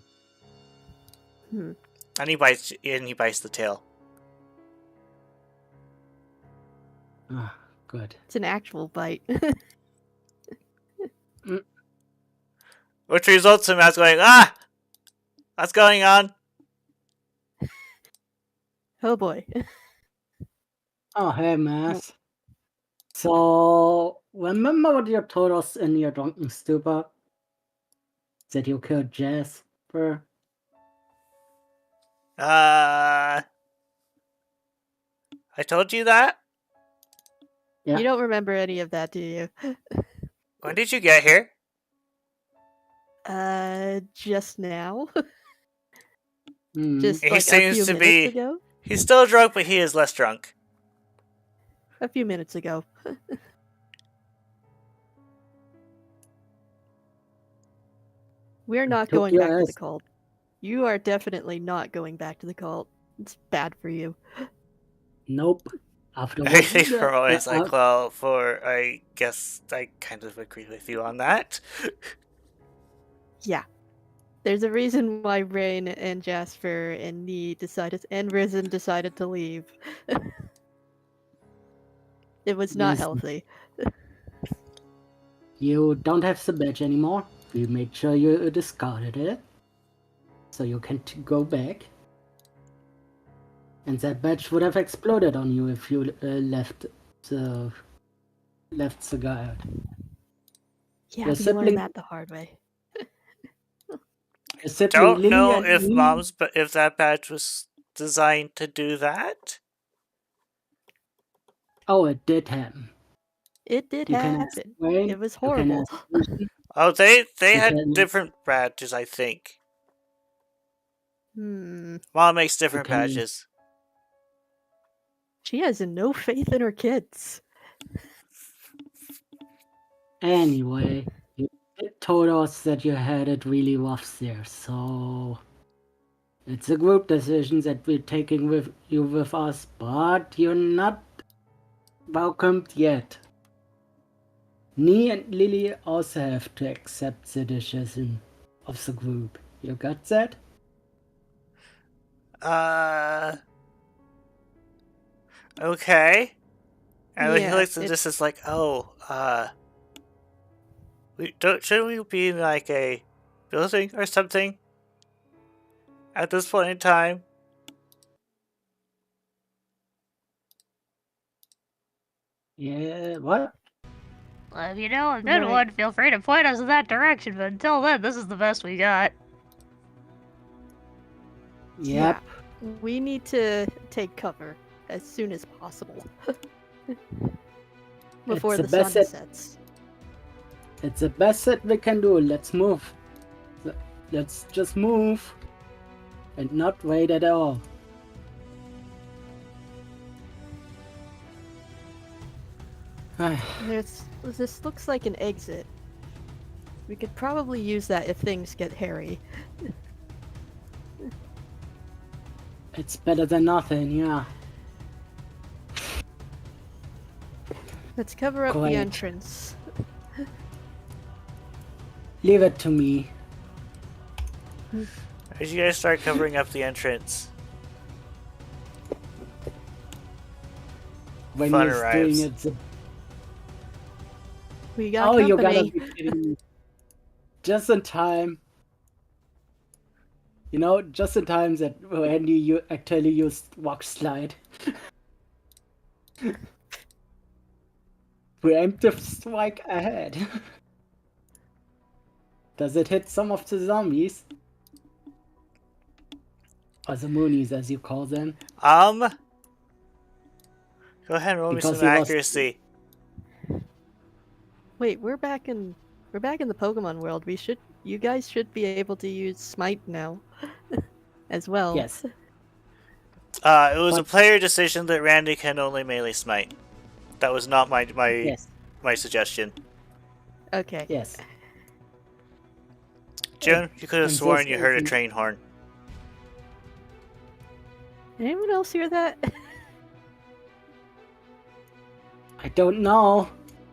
And he bites the tail. Ah, good. It's an actual bite. Which results in Matt going, "Ah! What's going on?" Oh boy. Oh, hey, Mass. So, remember what you told us in your drunken stupor? That you killed Jasper? I told you that? Yeah. You don't remember any of that, do you? When did you get here? Just now? Hmm. Just He like a seems few to minutes be- ago? He's still drunk, but he is less drunk. A few minutes ago. We're not Took going your back to the ass. cult. You are definitely not going back to the cult. It's bad for you. Nope. After I what think you for always got- like, well, for I guess I kind of agree with you on that. Yeah. There's a reason why Rain and Jasper and Nee decided and Risen decided to leave. It was not Listen. healthy. You don't have the badge anymore. We made sure you discarded it. So you can go back. And that badge would have exploded on you if you left the guard. Yeah, Your we sibling- learned that the hard way. Your sibling Don't Lily know and if me- if that badge was designed to do that. Oh, it did happen. It did You can ask happen. Wayne, It was you can horrible. ask Lucy. Oh, they had Okay. different badges, I think. Hmm. Mom makes different Okay. badges. She has no faith in her kids. Anyway, you told us that you had it really rough there, so it's a group decision that we're taking with you with us, but you're not welcomed yet. Nee and Lily also have to accept the decision of the group. You got that? Okay. And he Yeah, looks at it- this as like, shouldn't we be in like a building or something at this point in time? Yeah, what? Well, if you know a good Right. one, feel free to point us in that direction, but until then, this is the best we got. Yep. We need to take cover as soon as possible. Before It's the the best sun that- sets. It's the best that we can do. Let's move. Let's just move. And not wait at all. This looks like an exit. We could probably use that if things get hairy. It's better than nothing, yeah. Let's cover up Great. the entrance. Leave it to me. As you guys start covering up the entrance, When Fun you're arrives. doing it. We got Oh, company. you gotta be kidding me. Just in time. You know, just in time that Randy you actually used walk slide. Preemptive strike ahead. Does it hit some of the zombies? Or the Moonies, as you call them. go ahead and roll me Because some he was- accuracy. Wait, we're back in the Pokemon world. You guys should be able to use Smite now. As well. Yes. It was a But- player decision that Randy can only melee smite. That was not my Yes. my suggestion. Okay. Yes. June, you could have And sworn this you heard a isn't- train horn. Anyone else hear that? I don't know.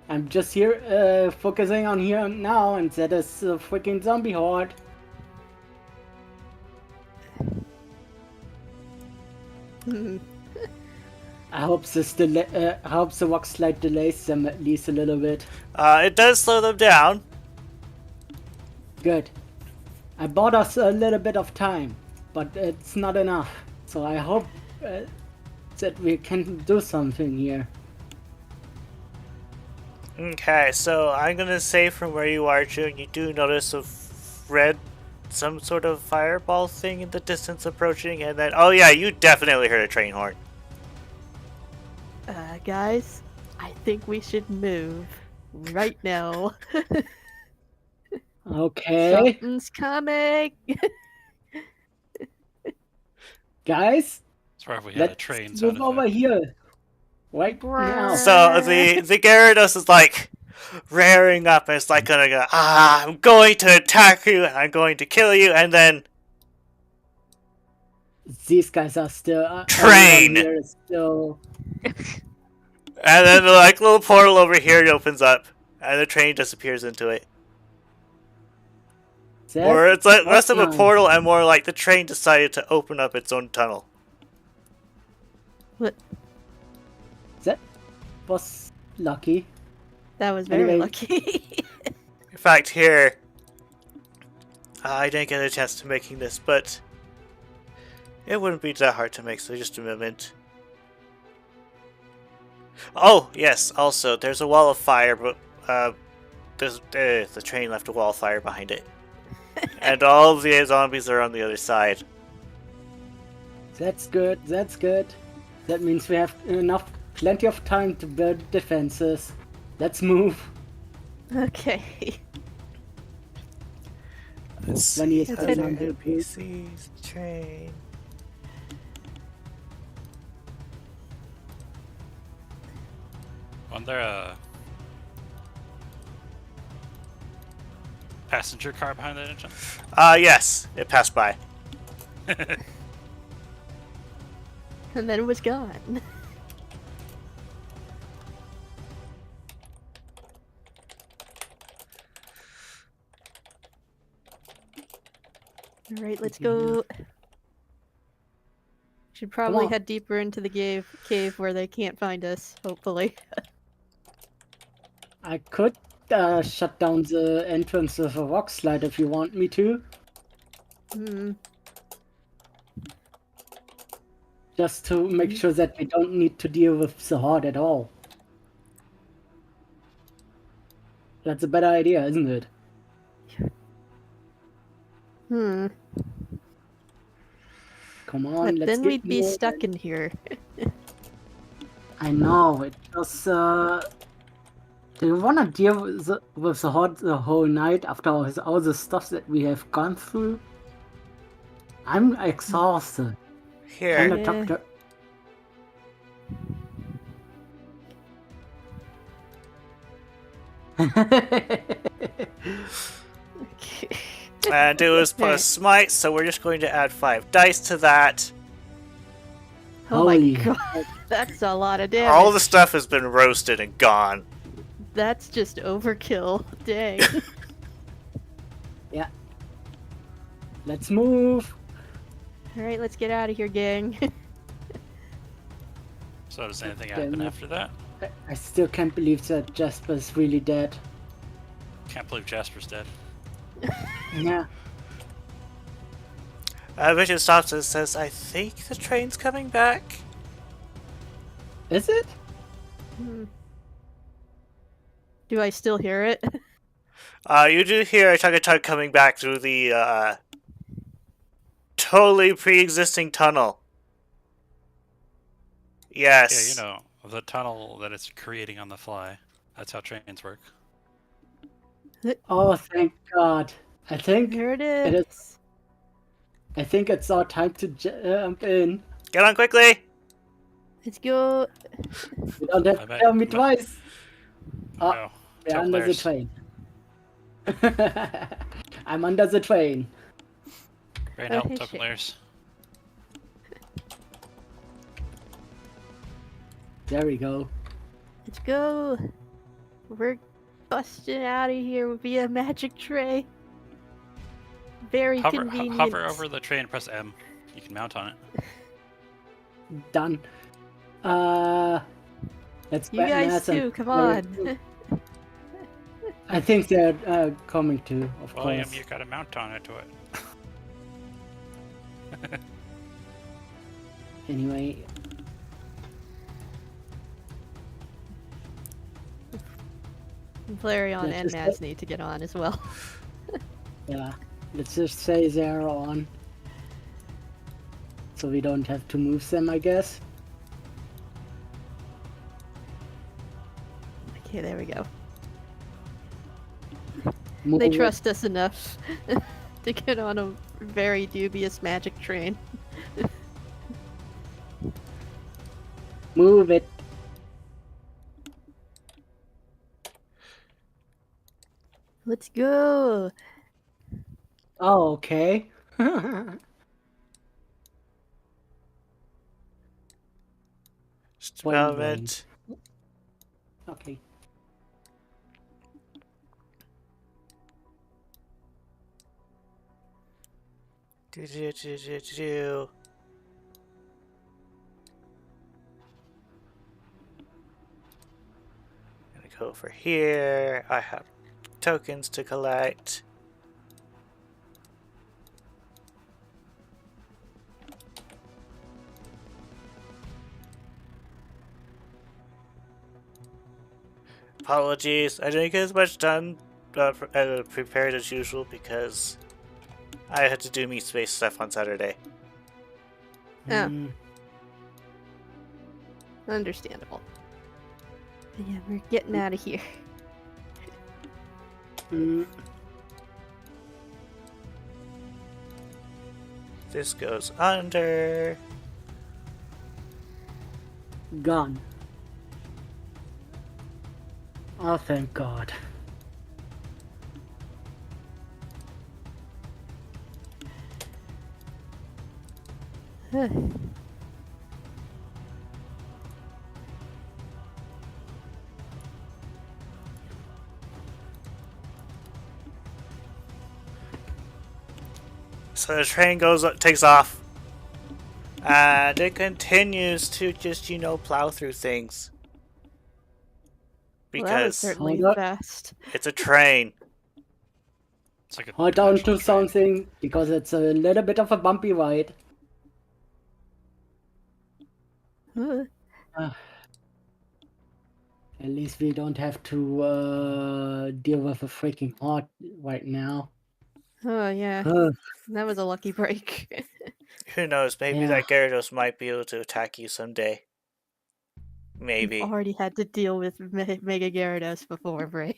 I'm just here, focusing on here and now, and that is a freaking zombie horde. I hope I hope the rock slide delays them at least a little bit. It does slow them down. Good. I bought us a little bit of time, but it's not enough. So I hope that we can do something here. Okay, so I'm gonna say from where you are, June, you do notice a some sort of fireball thing in the distance approaching, and then, oh yeah, you definitely heard a train horn. Guys, I think we should move right now. Okay, Something's coming. guys, Sorry if we had a let's train sound move over effect. here. Right now. So the Gyarados is like rearing up and it's like gonna go, I'm going to attack you, I'm going to kill you, and then These guys are still... Train! everyone here is still... and then the like little portal over here opens up and the train disappears into it. Or it's like less of a portal and more like the train decided to open up its own tunnel. What? That was lucky. That was very Anyway. lucky. In fact, here, I didn't get a chance to making this, but it wouldn't be that hard to make, so just a moment. Oh, yes, also, there's a wall of fire, but the train left a wall of fire behind it. And all of the zombies are on the other side. That's good, that's good. That means we have plenty of time to build defenses. Let's move. Okay. Plenty of Let's time head- on the piece. NPC's train. Wasn't there a passenger car behind that engine? Yes, it passed by. And then it was gone. Alright, let's go. Should probably on. head deeper into the cave where they can't find us, hopefully. I could shut down the entrance with a rock slide if you want me to. Hmm. Just to make sure that we don't need to deal with the horde at all. That's a better idea, isn't it? Hmm. Come on, But let's then get we'd be moving. stuck in here. I know, it was, do you wanna deal with the horde the whole night after all the stuff that we have gone through? I'm exhausted. Here. Kinda Yeah. talk to... And it was plus smite, so we're just going to add 5 dice to that. Oh my Holy god, that's a lot of damage. All the stuff has been roasted and gone. That's just overkill. Dang. Let's move. Alright, let's get out of here, gang. So does anything Damn happen it. after that? I still can't believe that Jasper's really dead. Can't believe Jasper's dead. Yeah. Vision stops and says, I think the train's coming back. Is it? Hmm. Do I still hear it? You do hear a tug coming back through the totally pre-existing tunnel. Yes. Yeah, you know, the tunnel that it's creating on the fly. That's how trains work. Oh, thank God. I think Here it It is. is. I think it's our time to jump in. Get on quickly! Let's go. You don't have I to bet- tell me but- twice. Oh, No. we're Top under the players. train. I'm under the train. Great Oh, help, hey, token shit. layers. There we go. Let's go. We're busting out of here via magic tray. Very convenient. Hover over the train and press M. You can mount on it. Done. Let's You guys too, come on. I think they're coming too, of William, course. you gotta mount on it to it. Anyway, Flareon Yeah, and just Maz need to get on as well. yeah. Let's just say they're on. So we don't have to move them, I guess. Okay, there we go. Move They it. trust us enough to get on a very dubious magic train. Move it. Let's go. Oh, okay. Just a Point moment. Okay. Do. Gonna go over here. I have tokens to collect. Apologies, I didn't get as much done prepared as usual because I had to do meat space stuff on Saturday. Oh. Mm, Understandable. But yeah, we're getting out of here. mm. This goes under. Gone. Oh, thank God. So the train takes off. And it continues to just, plow through things. Well, that was Because certainly Hold up. fast. it's a train. It's like a Hold on dimensional to train. something because it's a little bit of a bumpy ride. Uh, At least we don't have to deal with a freaking horde right now. Oh, yeah. Huh. That was a lucky break. Who knows, maybe Yeah. that Gyarados might be able to attack you someday. We've Maybe. already had to deal with Mega Gyarados before, Brain.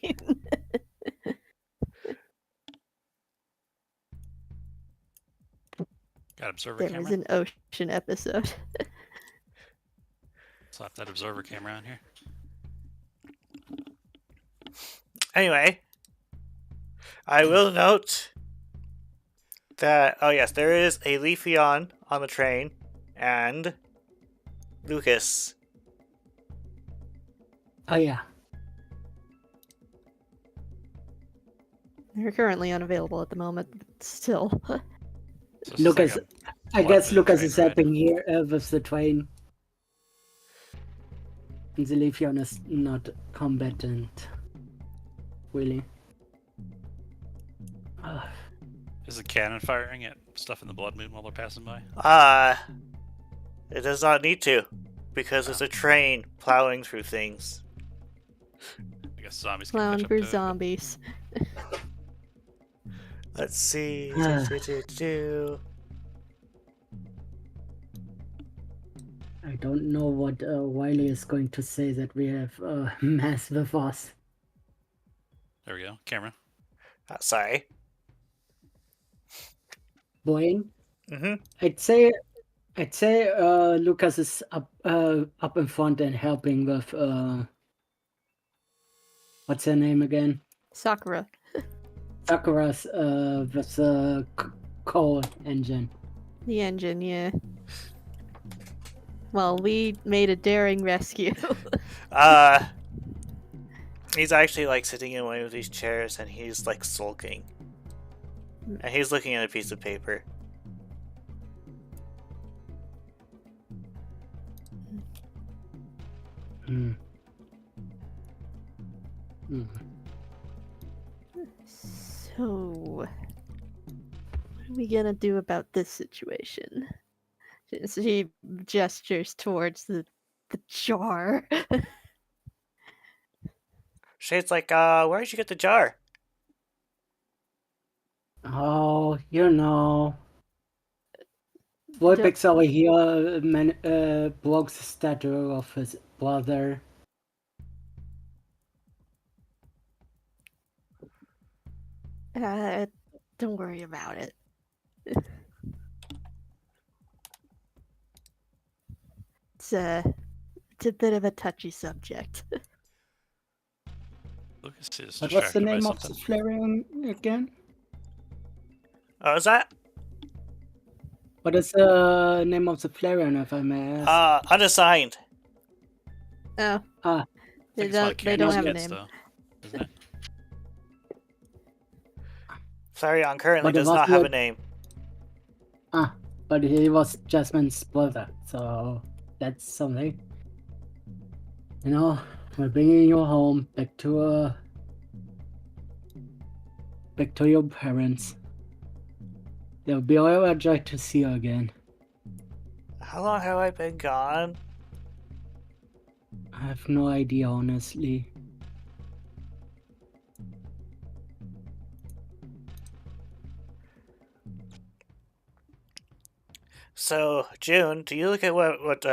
Got observer There camera. was an ocean episode. Slap that observer camera on here. Anyway, I will note that, oh yes, there is a Leafeon on the train, and Lucas. Oh yeah. They're currently unavailable at the moment, but still. So this is Lucas, like a I guess blood moon Lucas train is ride. helping here with the train. And the Leafeon is not combatant. Really. Is the cannon firing at stuff in the blood moon while they're passing by? It does not need to, because it's a train plowing through things. I guess zombies can Clown catch up for to it. zombies. Let's see. I don't know what Wiley is going to say that we have mass with us. There we go. Camera. Sorry. Blaine? Mm-hmm. I'd say Lucas is up in front and helping with what's her name again? Sakura. Sakura's with the coal engine. The engine, yeah. Well, we made a daring rescue. He's actually like sitting in one of these chairs and he's like sulking. And he's looking at a piece of paper. Hmm. Hmm. So, what are we gonna do about this situation? She gestures towards the jar. Shade's like, where'd you get the jar? Oh, you know. Volpix over here broke the statue of his brother. Don't worry about it. It's a bit of a touchy subject. Lucas is What was the distracted by name of the something. Flareon again? Oh, is that? What is the name of the Flareon, if I may ask? Unassigned. Oh, Ah, they It's one of don't have a Candy's name. though, isn't it? Flareon currently But it does was not have a not- name. but he was Jasmine's brother, so that's something. You know, we're bringing you home back to your parents. They'll be overjoyed to see you again. How long have I been gone? I have no idea, honestly. So, June, do you look at what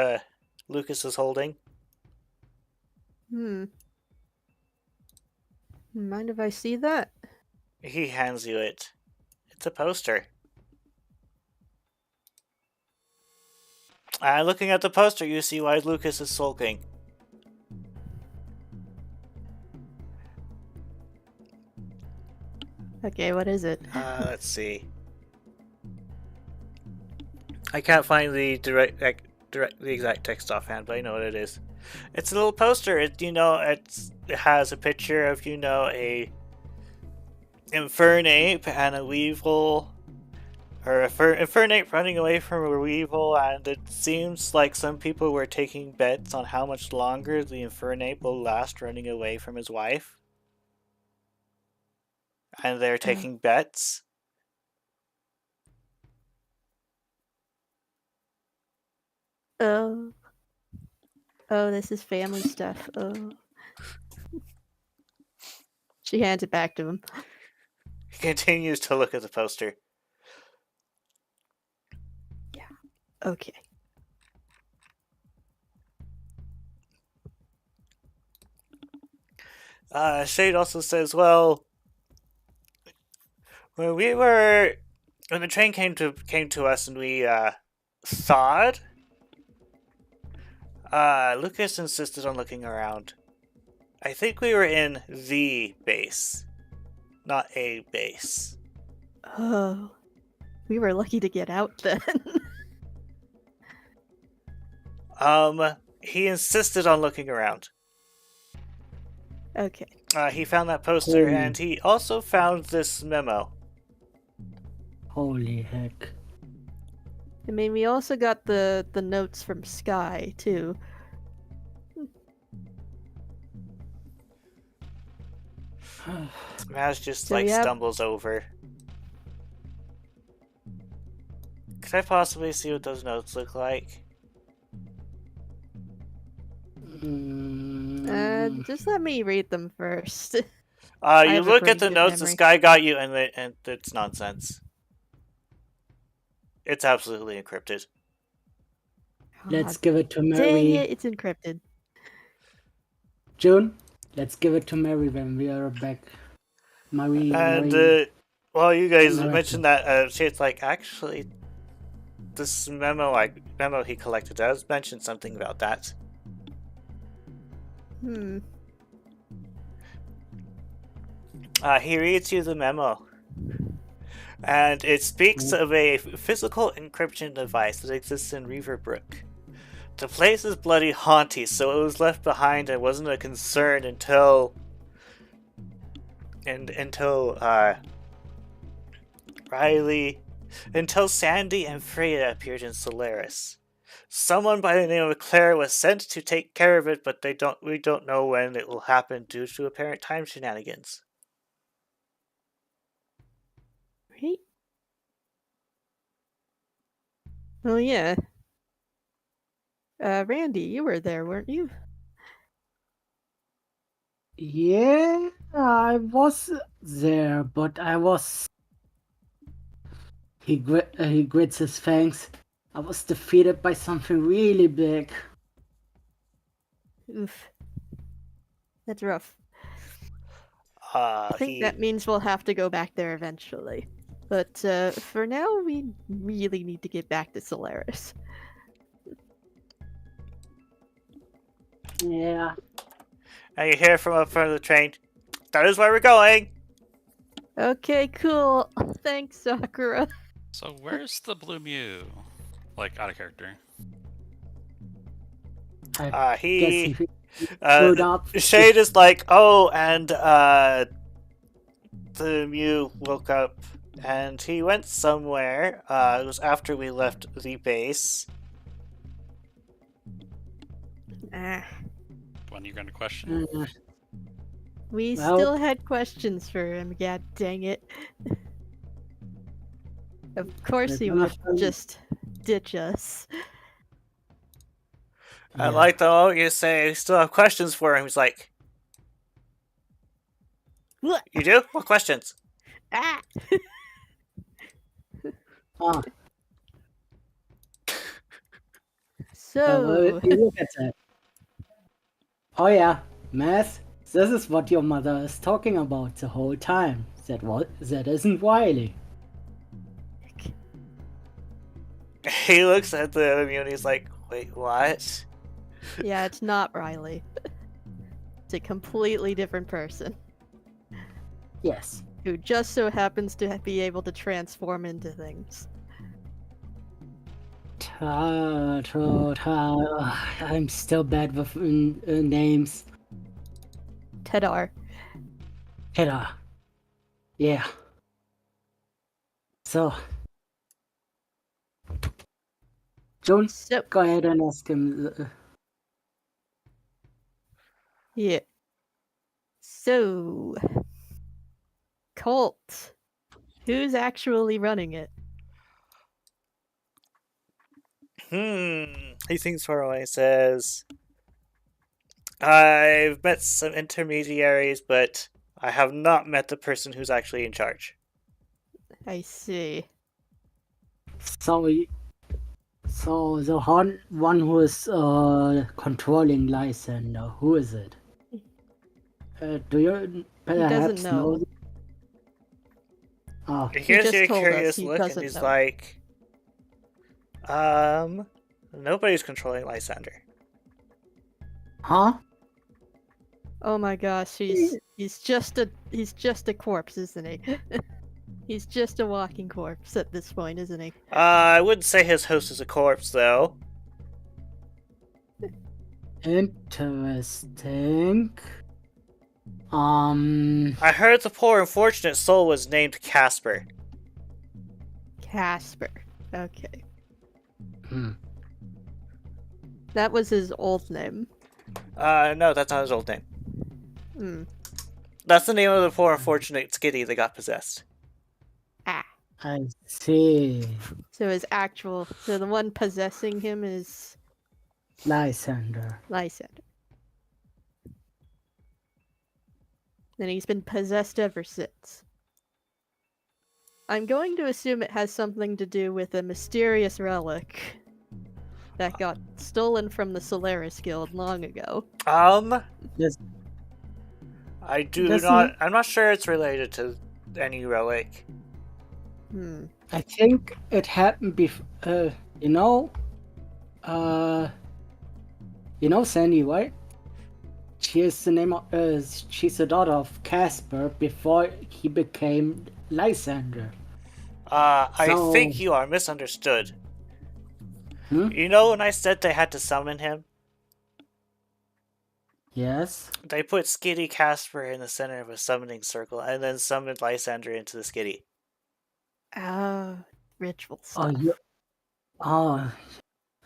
Lucas is holding? Mind if I see that? He hands you it. It's a poster. Looking at the poster, you see why Lucas is sulking. Okay, what is it? Let's see. I can't find the the exact text offhand, but I know what it is. It's a little poster. It has a picture of a Infernape and a Weevil, or Infernape running away from a Weevil, and it seems like some people were taking bets on how much longer the Infernape will last running away from his wife. And they're taking bets. Oh. Oh, this is family stuff. Oh. She hands it back to him. He continues to look at the poster. Okay. Shade also says, well, when the train came to us and we thawed, Lucas insisted on looking around. I think we were in the base, not a base. Oh. We were lucky to get out then. He insisted on looking around. Okay. He found that poster, Holy. and he also found this memo. Holy heck. I mean, we also got the notes from Sky, too. Maz just So we have- stumbles over. Could I possibly see what those notes look like? Just let me read them first. You have a look pretty at the good notes the memory. Sky got you, and it's nonsense. It's absolutely encrypted. Let's Aw, give it to dang Mary. it, it's encrypted. June, let's give it to Mary when we are back. Mary. Well, you guys Mary. mentioned that Shade's like, actually, this memo he collected does mention something about that. He reads you the memo. And it speaks of a physical encryption device that exists in Reaverbrook. The place is bloody haunty, so it was left behind and wasn't a concern until Sandy and Freya appeared in Solaris. Someone by the name of Claire was sent to take care of it, but we don't know when it will happen due to apparent time shenanigans. Right? Oh, yeah. Randy, you were there, weren't you? Yeah, I was there, but I was. He grits his fangs. I was defeated by something really big. Oof. That's rough. I think he that means we'll have to go back there eventually. But for now, we really need to get back to Solaris. Yeah. and you hear from up front of the train. That is where we're going. Okay, cool. Thanks, Sakura. So where's the Blue Mew? Like, out of character. I guess He he screwed up. Shade is like, oh, and the Mew woke up and he went somewhere. It was after we left the base. Ah, When you're gonna question? Uh, we Well- still had questions for him, god dang it. Of course he would just ditch us. I yeah. like the moment you say, we still have questions for him. He's like, What? you do? What questions? Ah! Ah, So, you look at that. Oh yeah, Mass. This is what your mother is talking about the whole time. That isn't Wiley. He looks at the Mew and he's like, wait, what? yeah, it's not Riley. It's a completely different person Yes. who just so happens to be able to transform into things. I'm still bad with names. Tedar. Hedda. Yeah. So. June, So, go ahead and ask him. yeah. So, Colt. Who's actually running it? He thinks for a while. He says, I've met some intermediaries, but I have not met the person who's actually in charge. I see. So the one who is controlling Lysander, who is it? Do you perhaps doesn't know. Oh, He gives just you a told us curious he look and doesn't he's know. like, nobody's controlling Lysander. huh? Oh my gosh, he's just a corpse, isn't he? He's just a walking corpse at this point, isn't he? I wouldn't say his host is a corpse, though. Interesting. I heard the poor unfortunate soul was named Casper. Casper. Okay. Hmm. That was his old name. No, that's not his old name. Hmm. That's the name of the poor unfortunate skitty that got possessed. Ah. I see. So the one possessing him is Lysander. Lysander. And he's been possessed ever since. I'm going to assume it has something to do with a mysterious relic that got stolen from the Solaris Guild long ago. Yes. I do Doesn't- not. I'm not sure it's related to any relic. Hmm. I think it happened before. Sandy, right? She is the name of. She's the daughter of Casper before he became Lysander. I So- think you are misunderstood. Hmm? You know when I said they had to summon him? Yes. They put Skitty Casper in the center of a summoning circle and then summoned Lysander into the Skitty. Oh, ritual Oh, stuff. Oh,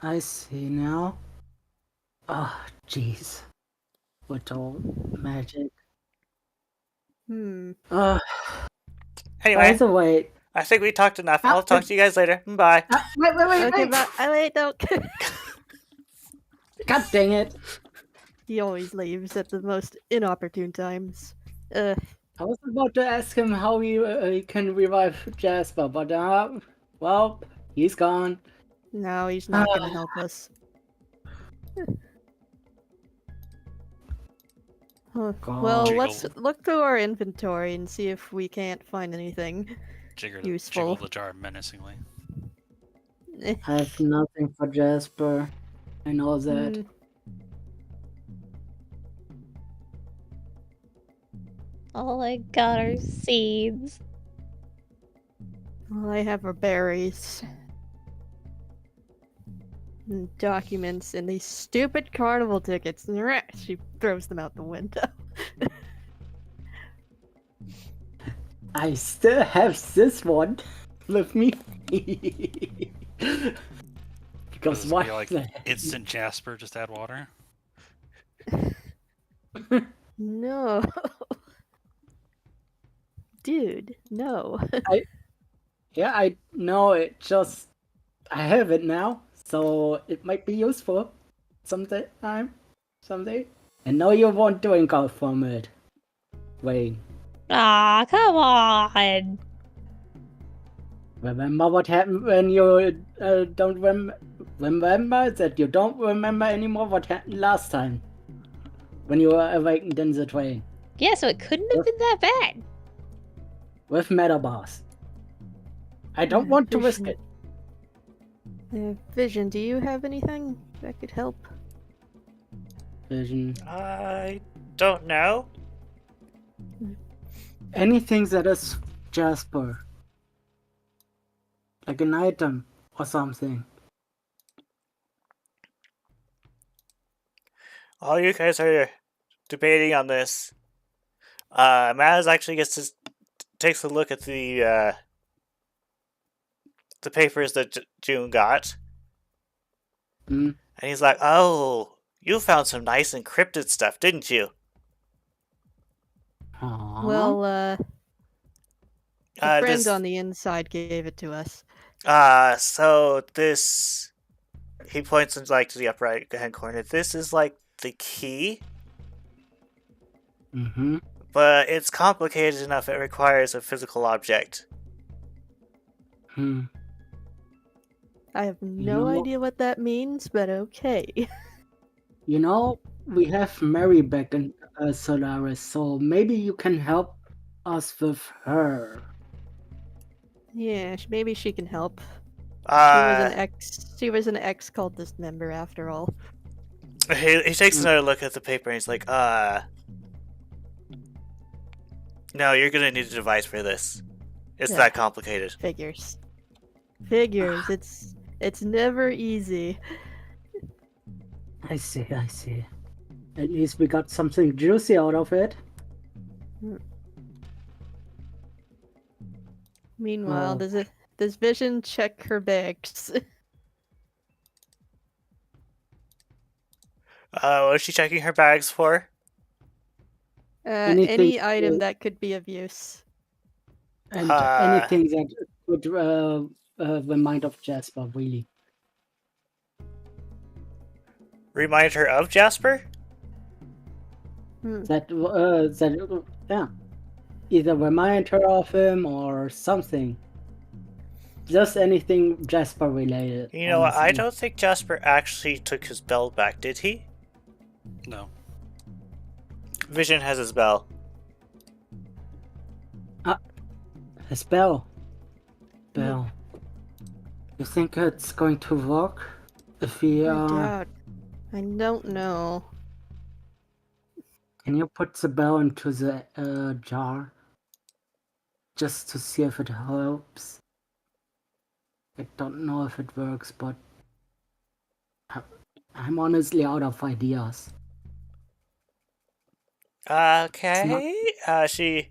I see now. Oh, jeez. What all magic. Hmm. By Anyway, the way, I think we talked enough. I'll talk to you guys later. Bye. wait, Okay, but wait, don't. God dang it! He always leaves at the most inopportune times. I was about to ask him how he can revive Jasper, but well, he's gone. No, he's not gonna help us. Huh. God. Well, Jiggle. let's look through our inventory and see if we can't find anything Jiggle useful. the jar menacingly. Eh, I have nothing for Jasper. I know that. hmm. All I got are seeds. All I have are berries. And documents and these stupid carnival tickets. She throws them out the window. I still have this one with me. Because Does what? it be like the- instant Jasper? Just add water. No. Dude, no. Yeah, I know it. Just I have it now, so it might be useful someday. Someday. And no, you won't drink out from it. Wait. Ah, come on. Remember what happened when you don't remember that you don't remember anymore what happened last time when you were awakened in the train Yeah, so it couldn't have been that bad. with Metabars. I don't want to risk it. Vision, do you have anything that could help? Vision. I don't know. Anything that is Jasper. Like an item or something. While you guys are debating on this, Maz actually takes a look at the papers that June got, Hmm? and he's like, "Oh, you found some nice encrypted stuff, didn't you?" Aww. Well, a friend This, on the inside gave it to us. so this, he points to to the upper right hand corner. This is like the key, Mm-hmm. but it's complicated enough. It requires a physical object. Hmm. I have no know- idea what that means, but okay. You know, we have Mary back in Solaris, so maybe you can help us with her. Yeah, maybe she can help. Uh, She was an ex-cultist member after all. he takes another look at the paper and he's like, no, you're gonna need a device for this. It's Yeah. that complicated. Figures. It's never easy. I see, I see. At least we got something juicy out of it. Meanwhile, Oh. does Vision check her bags? What is she checking her bags for? Any Anything item to- that could be of use. And Uh, anything that would remind of Jasper, really. Remind her of Jasper? Yeah. Either remind her of him or something. Just anything Jasper related. You know what? I honestly. don't think Jasper actually took his bell back, did he? No. Vision has his bell. His bell. Bell. You think it's going to work? If we I doubt. I don't know. Can you put the bell into the jar? Just to see if it helps. I don't know if it works, but I'm honestly out of ideas. Okay. She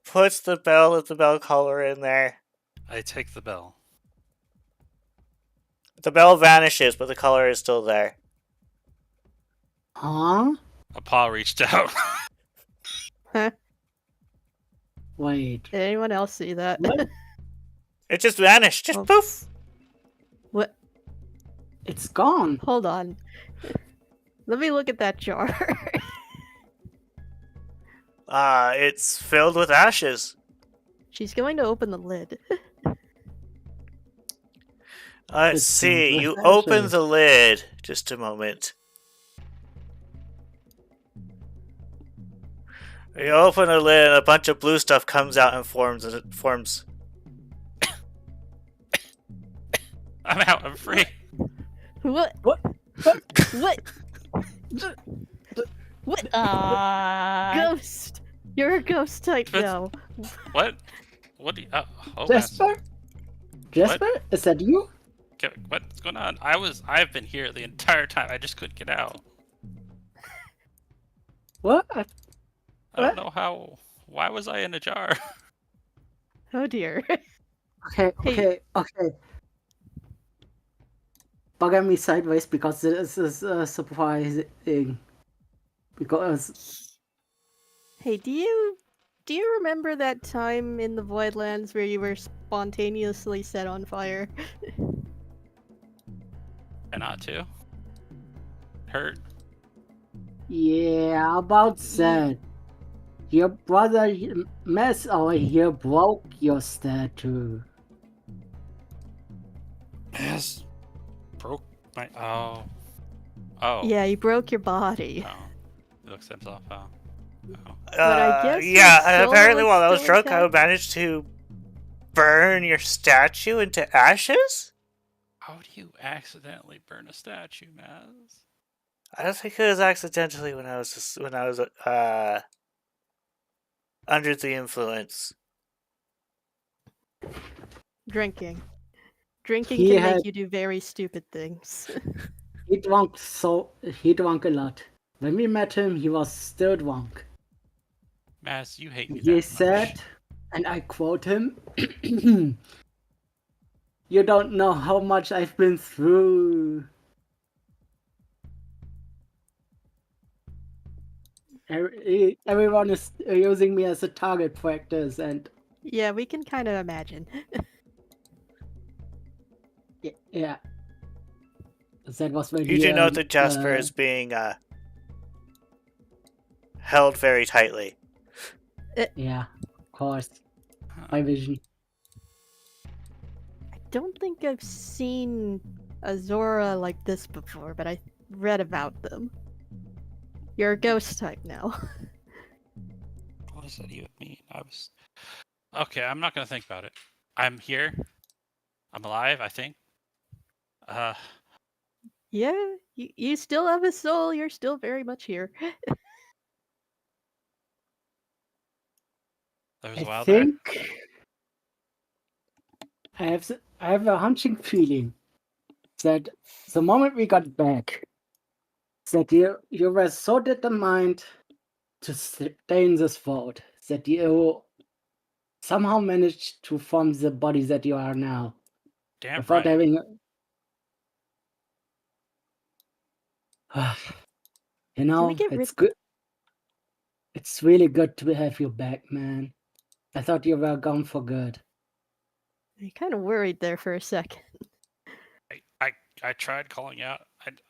puts the bell with the bell collar in there. I take the bell. The bell vanishes, but the collar is still there. Huh? A paw reached out. Huh? Wait. Did anyone else see that? What? It just vanished. Just Oh. poof. What? It's gone. Hold on. Let me look at that jar. It's filled with ashes. She's going to open the lid. Let's It's see. filled You with open ashes. the lid. Just a moment. You open a lid and a bunch of blue stuff comes out and forms. And it forms. I'm out. I'm free. What? What? What? What? Ghost! You're a ghost type But- now. What? What do you... oh, Jasper? Jasper? Is that you? what's going on? I've been here the entire time. I just couldn't get out. What? I What? don't know how... Why was I in a jar? Oh dear. Okay, Hey. okay. Bugger me sideways because this is surprising. Because Hey, do you remember that time in the Voidlands where you were spontaneously set on fire? Try not to. Hurt. yeah, about that. Your brother mess over here broke your statue. Yes. Broke my... Oh. Oh. Yeah, he broke your body. Oh. He looks at himself. Oh. Oh. But I guess your Yeah, and soul apparently was while I was still drunk, I intact? managed to burn your statue into ashes? How do you accidentally burn a statue, Maz? I don't think it was accidentally when I was under the influence. Drinking. Drinking He can had- make you do very stupid things. He drank a lot. When we met him, he was still drunk. Maz, you hate me He that said, much. and I quote him, "You don't know how much I've been through." Everyone is using me as a target practice, and Yeah, we can kind of imagine. yeah. That was when You do note that Jasper is being held very tightly. Yeah, of course. Huh. My vision. I don't think I've seen a Zora like this before, but I read about them. You're a ghost type now. What does that even mean? Okay, I'm not gonna think about it. I'm here. I'm alive, I think. Yeah, you still have a soul. You're still very much here. There was a I while there. think I have a hunching feeling that the moment we got back, that you were so determined to stay in this world that you somehow managed to form the body that you are now Damn without right. having. You know, we get it's good. It's really good to have you back, man. I thought you were gone for good. I kind of worried there for a second. I tried calling out.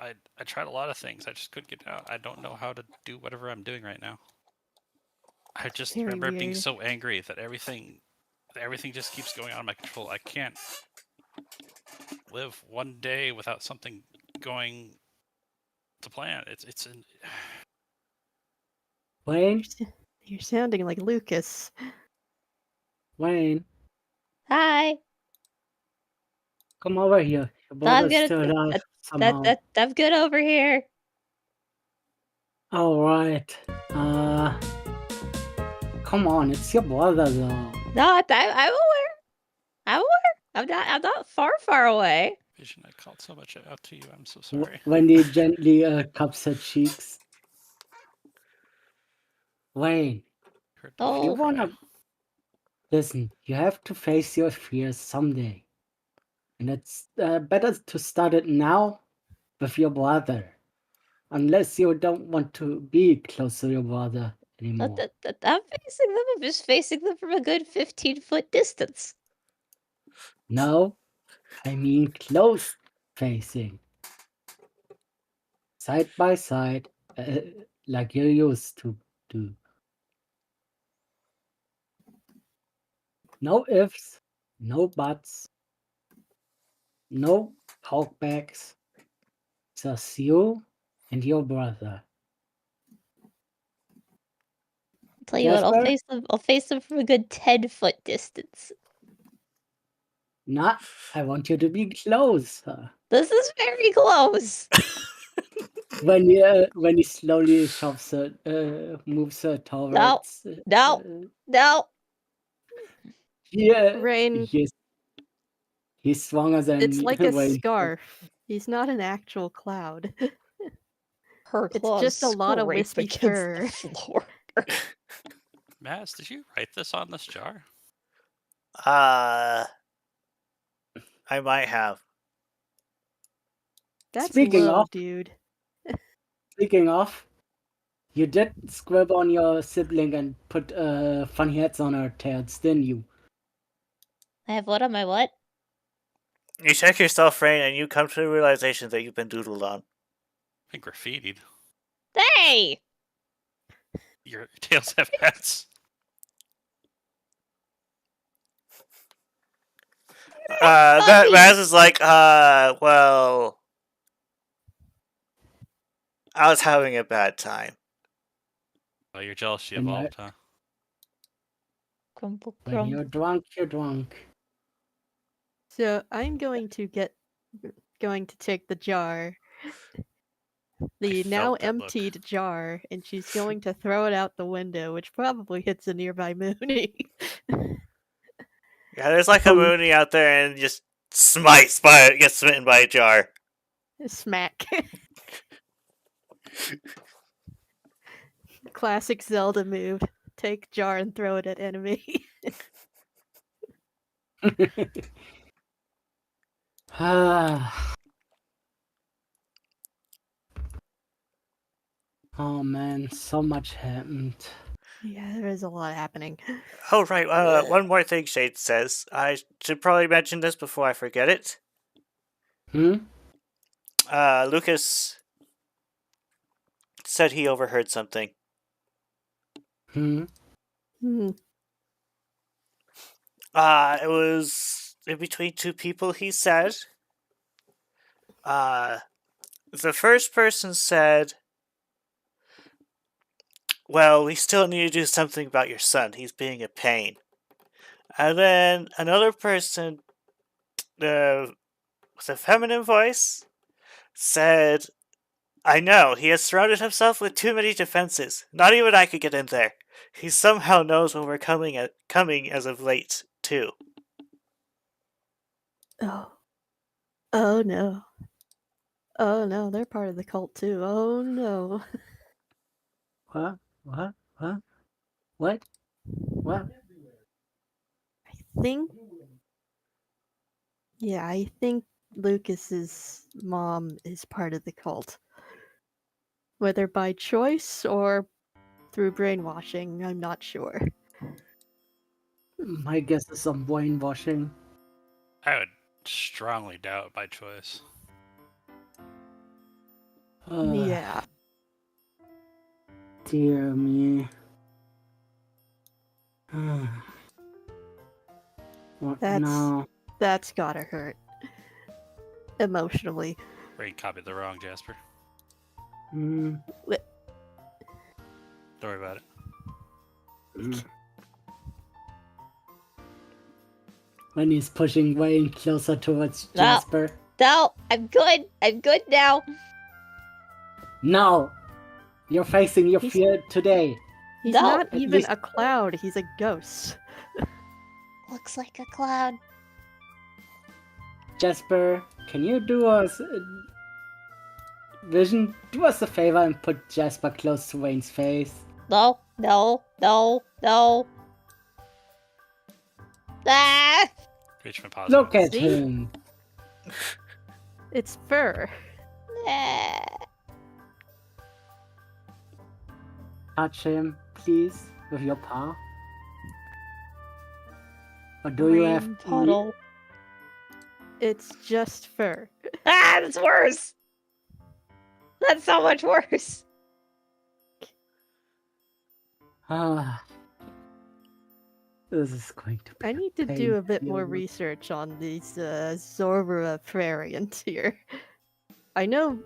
I tried a lot of things. I just couldn't get out. I don't know how to do whatever I'm doing right now. I just Very remember being weird. so angry that everything just keeps going out of my control. I can't live one day without something going to plan. It's an Wayne, You're sounding like Lucas. Wayne, Hi. come over here. Your I'm brother's gonna- still alive somehow. I'm good over here. All right. Come on, it's your brother though. No, I'm aware. I'm aware. I'm not far away. vision. I called so much out to you. I'm so sorry. Wendy gently cups her cheeks. Wayne, Heard Oh. you the wanna cry. listen? You have to face your fears someday, and it's better to start it now with your brother, unless you don't want to be close to your brother anymore. I'm facing them. I'm just facing them from a good 15-foot distance. No, I mean close facing. Side by side, like you used to do. No ifs, no buts, no talkbacks. Just you and your brother. Tell you what, I'll Jasper? face them from a good 10-foot distance. Not. I want you to be closer. This is very close. When you slowly shoves her, moves her towards. No. No. Rain, He's stronger than it's like a Wayne. scarf. He's not an actual cloud. Her It's claws just a lot of scrape wispy against fur. the floor. Maz, did you write this on this jar? I might have. That's Speaking low, of- dude. Speaking of, you did scribble on your sibling and put funny hats on her tails, didn't you? I have what on my what? You check yourself, Rain, and you come to the realization that you've been doodled on. Been graffitied. Hey! Your tails have hats. That Maz is like, well, I was having a bad time. Oh, you're jealous she And evolved, huh? Grumble, When grumble. you're drunk, you're drunk. So I'm going to take the jar, the felt now that look. emptied jar, and she's going to throw it out the window, which probably hits a nearby Mooney. Yeah, there's like a Mooney out there and just gets smitten by a jar. Smack. Classic Zelda move. Take jar and throw it at enemy. Oh man, so much happened. Yeah, there is a lot happening. Oh, right. One more thing Shade says. I should probably mention this before I forget it. Lucas said he overheard something. Hmm. It was in between two people, he said. The first person said, well, we still need to do something about your son. He's being a pain. And then another person, with a feminine voice, said, I know, he has surrounded himself with too many defenses. Not even I could get in there. He somehow knows when we're coming as of late, too. Oh. Oh no. Oh no, they're part of the cult too. Oh no. What? I think Lucas's mom is part of the cult. Whether by choice or through brainwashing, I'm not sure. My guess is some brainwashing. I would strongly doubt by choice. Yeah. Dear me. What That's- now? That's gotta hurt. Emotionally. Rain copied the wrong Jasper. Mm, Don't worry about it. mm. When he's pushing Wayne closer towards No. Jasper. No, I'm good. I'm good now. No! You're facing your He's- fear today. He's No, not at even least- a cloud, he's a ghost. Looks like a cloud. Jasper, can you do us... Vision, do us a favor and put Jasper close to Wayne's face. No, no, no, no. Ah! Reach my positive. Look at See? him. It's fur. Ah. Touch him, please, with your paw. Or do you have Rain puddle. It's just fur. Ah, that's worse. That's so much worse. Ah. This is going to be I need to do a bit more painful. research on these Zora variants here. I know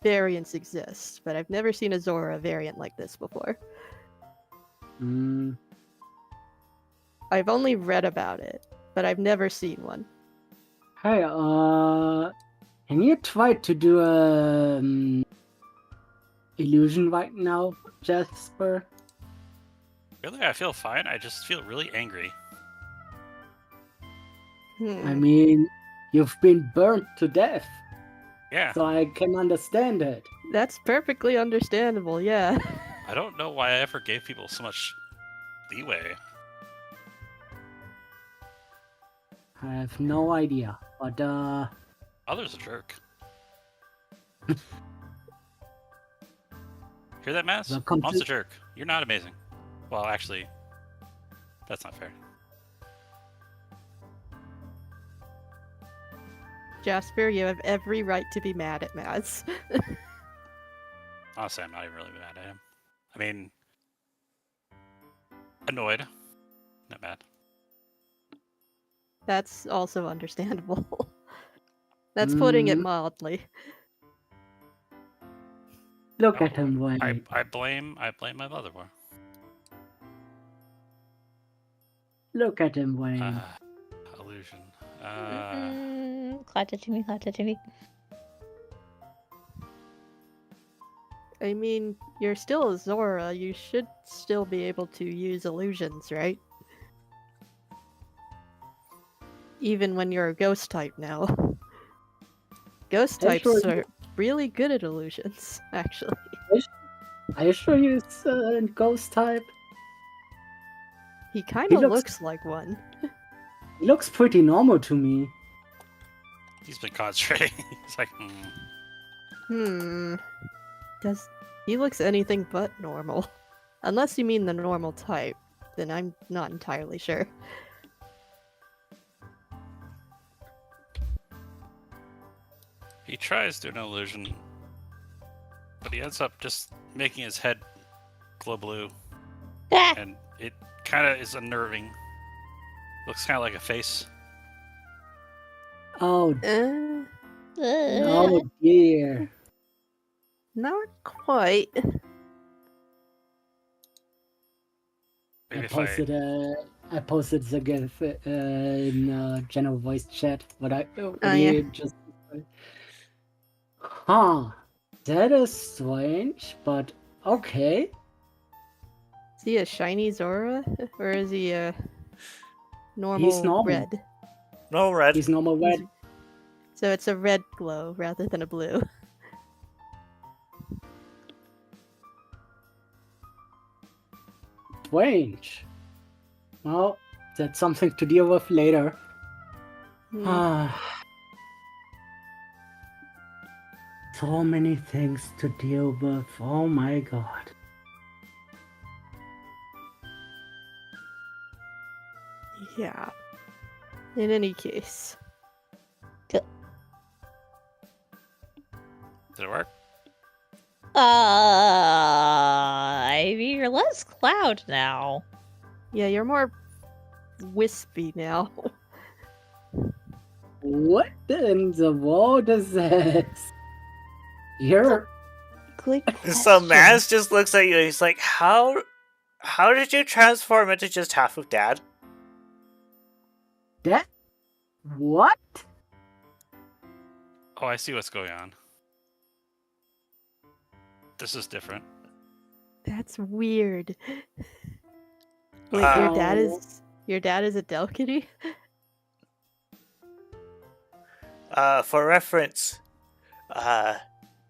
variants exist, but I've never seen a Zora variant like this before. Hmm. I've only read about it, but I've never seen one. Hey, can you try to do a illusion right now, Jasper? Really, I feel fine. I just feel really angry. I mean, you've been burnt to death, Yeah. so I can understand it. That's perfectly understandable, yeah. I don't know why I ever gave people so much leeway. I have no idea, but Other's a jerk. Hear that, Maz? Welcome Mom's to- a jerk. You're not amazing. Well, actually, that's not fair. Jasper, you have every right to be mad at Maz. Honestly, I'm not even really mad at him. I mean, annoyed. Not mad. That's also understandable. That's putting it Mm. mildly. Look at him, Wayne. I blame my mother more. Look at him, Wayne. Illusion. Clap it to me, clap it to me. I mean, you're still a Zora. You should still be able to use illusions, right? Even when you're a ghost type now. Ghost Are you types sure are really good at illusions, actually. Are you sure he's ghost type? He kind He of looks- looks like one. He looks pretty normal to me. He's been concentrating. He's like, Does he looks anything but normal? Unless you mean the normal type, then I'm not entirely sure. He tries doing an illusion, but he ends up just making his head glow blue, Ah! and it kind of is unnerving. Looks kind of like a face. Oh, oh dear. Not quite. Maybe I posted the GIF in general voice chat. What I yeah. just. Huh. That is strange, but okay. Is he a shiny Zora? Or is he a normal, He's normal. red? No red. He's normal red. So it's a red glow rather than a blue. Strange. Well, that's something to deal with later. Hmm. Ah. So many things to deal with. Oh my god. Yeah. In any case. Did it work? I mean, you're less Cloud now. Yeah, you're more wispy now. What in the world is this? You're Good So question. Maz just looks at you and he's like, how did you transform into just half of Dad? that? What? Oh, I see what's going on. This is different. That's weird. Wait, your dad Oh. is a Delkity? For reference,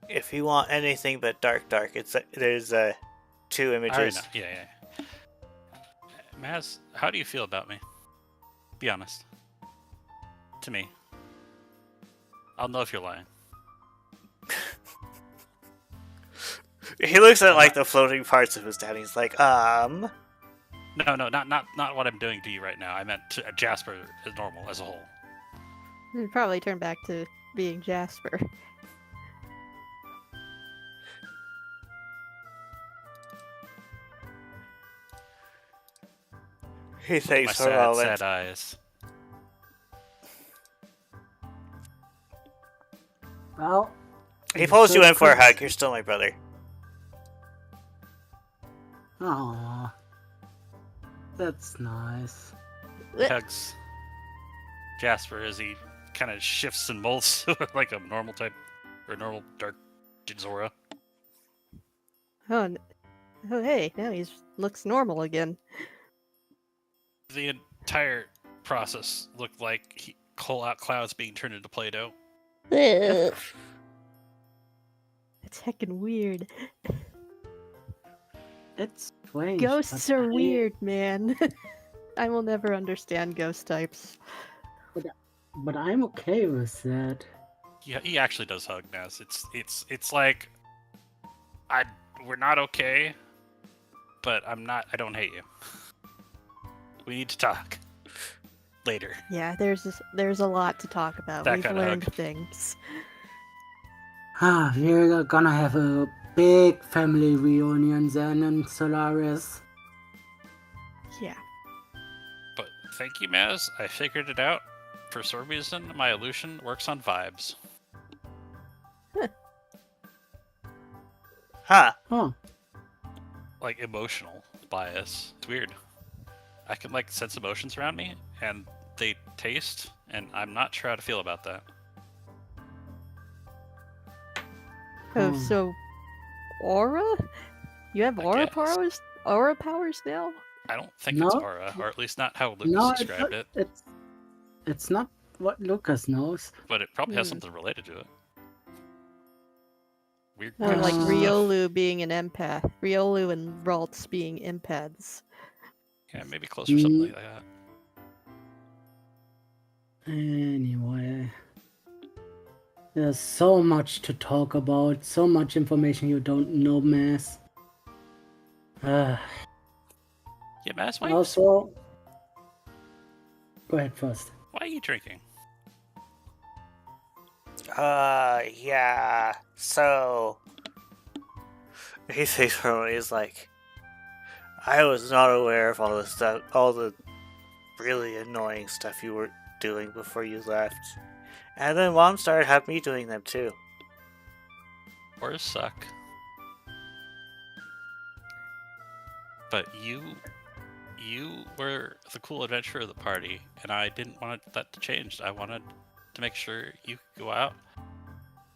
if you want anything but dark, there's two I already images. know. Yeah. Maz, how do you feel about me? Be honest. To me. I'll know if you're lying. He looks at like the floating parts of his dad. And he's like, No, not what I'm doing to you right now. I meant to Jasper as normal as a whole. He'd probably turn back to being Jasper. he My thinks for a sad, moment. sad eyes. Well, He pulls you in for a hug. You're still my brother. Aww. That's nice. Hugs Jasper as he kind of shifts and molds like a normal type or normal dark Zora. Oh, hey, now he looks normal again. The entire process looked like clouds being turned into Play-Doh. Ugh. It's heckin' weird. It's strange. Ghosts but are I- weird, man. I will never understand ghost types. But I'm okay with that. Yeah, he actually does hug Naz. It's like we're not okay, but I don't hate you. We need to talk later. Yeah, there's a lot to talk about. That We've kinda learned hug. things. We're gonna have a big family reunion then in Solaris. Yeah. But thank you, Maz. I figured it out. For some reason, my illusion works on vibes. Huh. Oh, Like emotional bias. It's weird. I can like sense emotions around me, and they taste, and I'm not sure how to feel about that. Oh, Hmm. so aura? You have I aura guess. powers? Aura powers now? I don't think it's No. aura, or at least not how Lucas no, described it. it's not what Lucas knows. But it probably has Hmm. something related to it. Weird. Or like Uh, Riolu being an empath. Riolu and Ralts being empaths. Yeah, maybe closer something Mm. like that. Anyway, there's so much to talk about, so much information you don't know, Mass. Yeah, Maz, why Also, go ahead first. are you drinking? Yeah. So he thinks for a moment, he's like, I was not aware of all the stuff, all the really annoying stuff you were doing before you left. And then Mom started having me doing them too. Wars suck. But you were the cool adventurer of the party, and I didn't want that to change. I wanted to make sure you could go out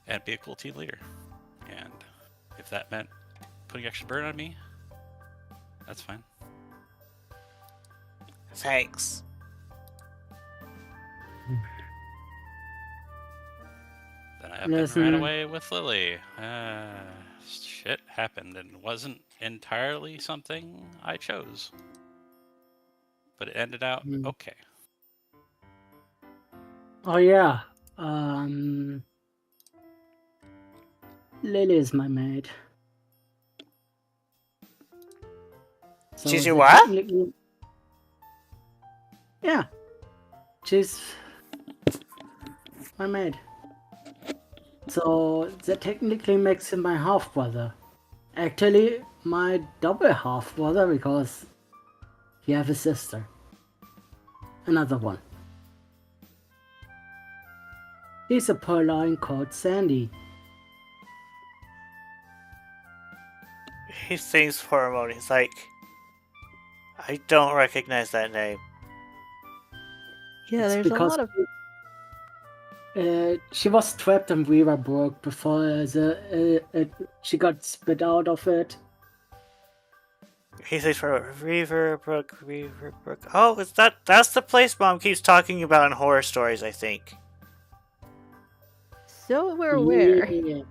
and be a cool team leader. And if that meant putting extra burden on me, that's fine. Thanks. Then I up and ran Listen. away with Lily. Shit happened and wasn't entirely something I chose. But it ended out Hmm. okay. Oh yeah, Lily is my maid. So She's your the what? technically- Yeah, she's my maid. So that technically makes him my half brother. Actually, my double half brother because he have a sister. Another one. He's a Purloin called Sandy. He thinks for a moment, he's like, I don't recognize that name. Yeah, It's there's a because lot of she was trapped in Weaverbrook before she got spit out of it. He thinks for a moment, Reaverbrook. Oh, that's the place Mom keeps talking about in horror stories, I think. so we're aware. Yes.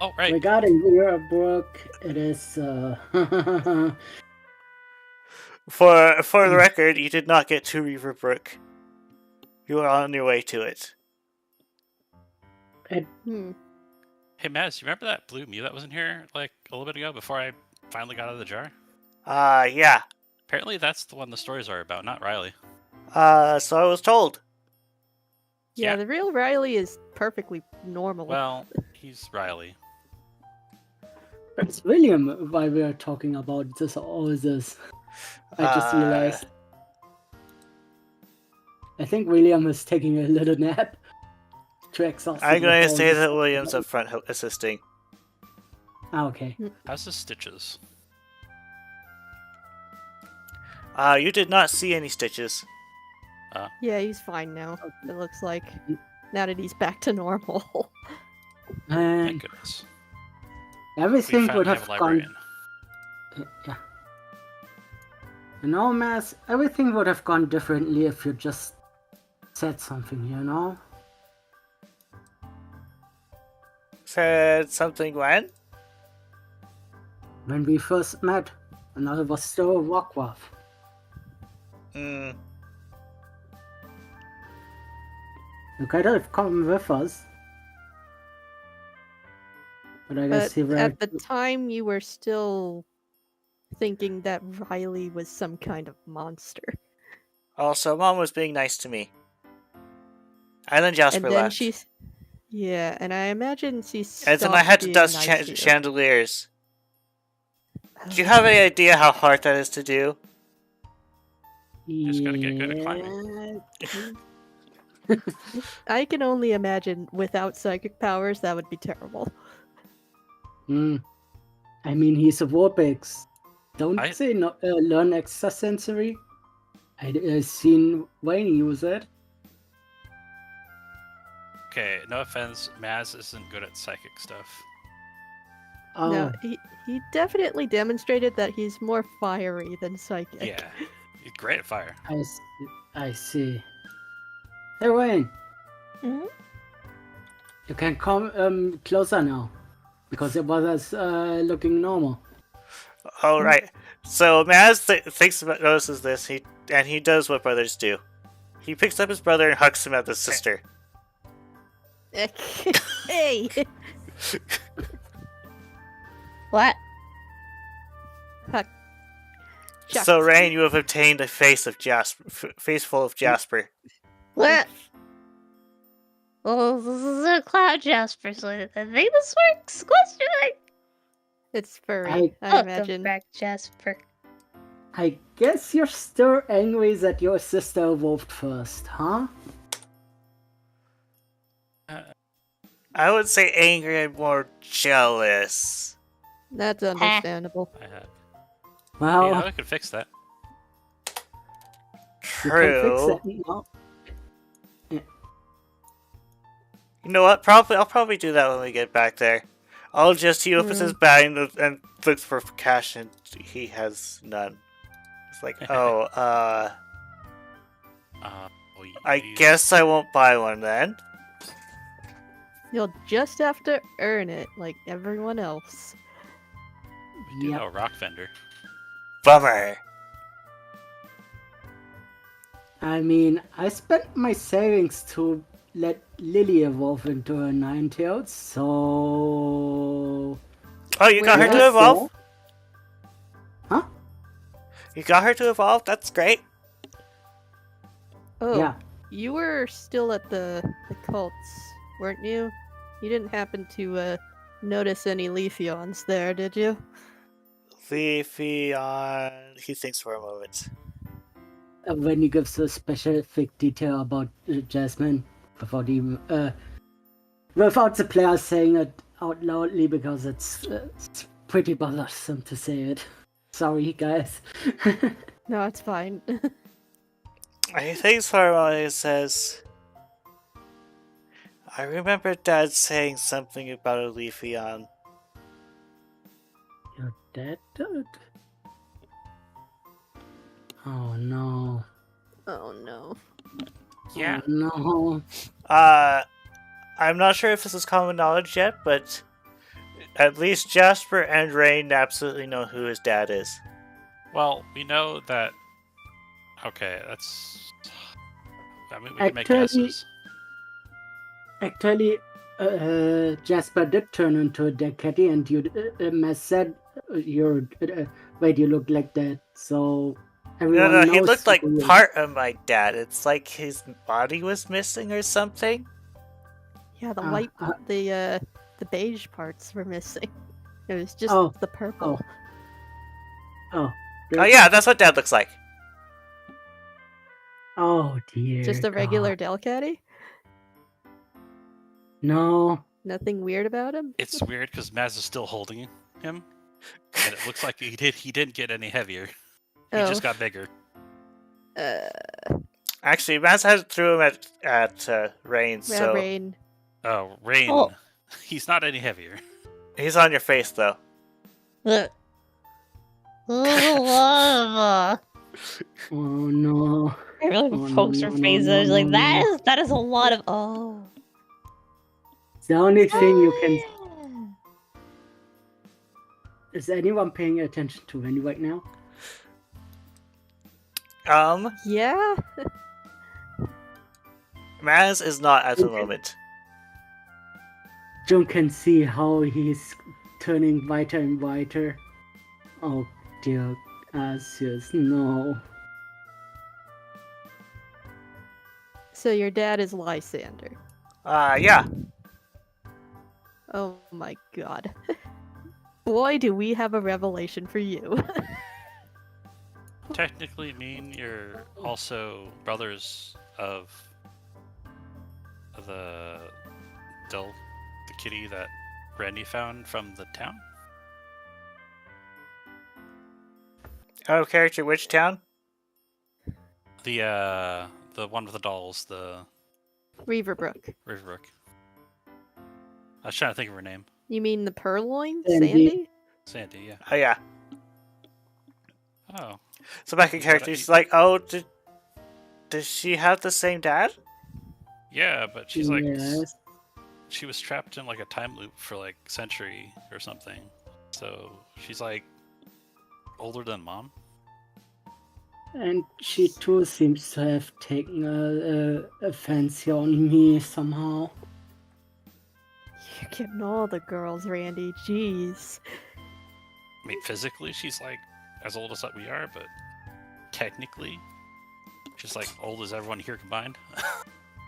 Oh, right. Regarding Weaverbrook, it is For the record, you did not get to Reaverbrook. You were on your way to it. Hmm. Hey, Maz, you remember that blue Mew that was in here like a little bit ago before I finally got out of the jar? Yeah. Apparently that's the one the stories are about, not Riley. So I was told. Yeah, Yeah. the real Riley is perfectly normal. Well, he's Riley. it's William why we are talking about all this. I just realized. I think William is taking a little nap to exhaust. I'm going to before say this- that William's up front assisting. Ah, okay. How's his stitches? You did not see any stitches. Yeah, he's fine now. It looks like now that he's back to normal. And Thank goodness. everything We would finally have have a gone. librarian. Yeah. You know, Mass, everything would have gone differently if you just said something, you know? Said something when? When we first met, and I was still a Rockwaff. Hmm. You could have come with us. But I guess But you were. at the time, you were still thinking that Riley was some kind of monster. Also, Mom was being nice to me. And then Jasper And then left. she's... Yeah, and I imagine she And stopped then I had to being dust nice to you. chandeliers. Do you have any idea how hard that is to do? Just gotta get good at climbing. I can only imagine without psychic powers, that would be terrible. Hmm. I mean, he's a Warpix. Don't I- say no, learn extrasensory. I seen Wayne use it. Okay, no offense, Maz isn't good at psychic stuff. Oh, No, he definitely demonstrated that he's more fiery than psychic. Yeah, he's great at fire. I see. Hey, Wayne. Mhm. You can come closer now. Because it was looking normal. Oh, right. So Maz notices this, he does what brothers do. He picks up his brother and hugs him at his sister. Hey! What? Huck. So Rain, you have obtained a face full of Jasper. What? Well, this is a cloud Jasper, so I think this works. Question mark. It's furry, I Welcome imagine. back, Jasper. I guess you're still angry that your sister evolved first, huh? I would say angry and more jealous. That's understandable. I had. Well, Yeah, I could fix that. you can fix True. it now. You know what? I'll probably do that when we get back there. He opens his bag and looks for cash, and he has none. It's like, Oh, I guess I won't buy one then. You'll just have to earn it, like everyone else. We do Yep. know a rock vendor. Bummer. I mean, I spent my savings to let Lily evolve into a Ninetales, so... Oh, you got her to Yes, evolve? Huh? You got her to evolve? That's great. Oh, Yeah. you were still at the cults, weren't you? You didn't happen to notice any Leafeons there, did you? Leafeon. He thinks for a moment. When he gives a specific detail about Jasmine, without even... without the player saying it out loudly, because it's pretty bothersome to say it. Sorry, guys. No, it's fine. He thinks for a moment and says, I remember Dad saying something about a Leafeon. Your dad did? Oh no. Oh no. Yeah. Oh, no. I'm not sure if this is common knowledge yet, but at least Jasper and Rain absolutely know who his dad is. Well, we know that. Okay, that's. I mean, we can make Actually- guesses. Actually, Jasper did turn into a dead catty, and you said you look like that, so everyone No, knows he looked like who you- part of my dad. It's like his body was missing or something. Yeah, the Uh, white, uh, the beige parts were missing. It was just Oh, the purple. Oh. Oh yeah, that's what Dad looks like. Oh dear. Just a regular God. Delcatty? No. Nothing weird about him? It's weird because Maz is still holding him, and it looks like he didn't get any heavier. He Oh. just got bigger. Actually, Maz had threw him at Rain, so Rain. Oh, Rain. Oh. He's not any heavier. he's on your face though. Ugh. Lava. Oh no. I really Oh, no, pokes her no, face. no, I was like, no, no. that is a lot of. Oh. The only thing you can. Is anyone paying attention to Wendy right now? Yeah. Maz is not at the moment. Jun can see how he's turning whiter and whiter. Oh dear, Asius, no. So your dad is Lysander. Yeah. Oh my god. Boy, do we have a revelation for you. Technically, mean you're also brothers of the kitty that Randy found from the town. Out of character, which town? The one with the dolls, the Reaverbrook. Riverbrook. I was trying to think of her name. You mean the Purloin? Sandy. Sandy? Sandy, yeah. Oh yeah. Oh, So back in character, she's like, oh, does she have the same dad? yeah, but she's like, Yes. she was trapped in like a time loop for like a century or something. So she's like older than mom. And she too seems to have taken a fancy on me somehow. You're getting all the girls, Randy. Jeez. I mean, physically, she's like as old as we are, but technically, she's like old as everyone here combined.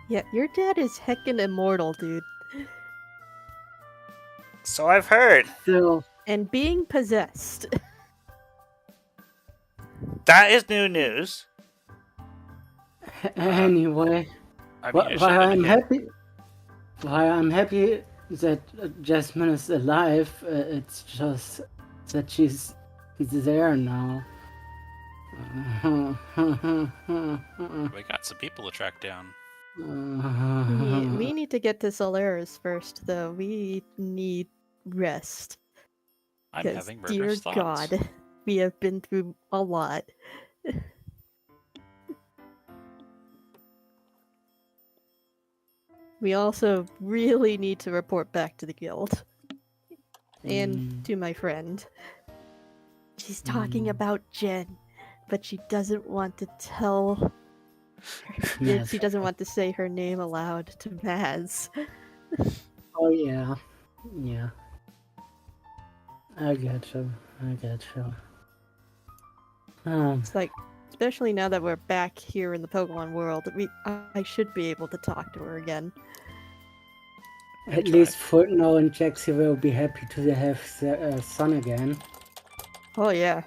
Yeah, your dad is heckin' immortal, dude. So I've heard. So, And being possessed. That is new news. anyway, I mean, it why should've been him. I'm happy that Jasmine is alive. It's just that she's there now. We got some people to track down. We need to get to Solaris first, though. We need rest. I'm 'Cause, having dear murderous thoughts. God, we have been through a lot. We also really need to report back to the guild. And to my friend. She's talking about Jen, but she doesn't want to tell... Yes. She doesn't want to say her name aloud to Maz. Oh yeah, yeah. I get you. It's like, especially now that we're back here in the Pokemon world, I should be able to talk to her again. At least Footnote and Jaxie will be happy to have their son again. Oh yeah.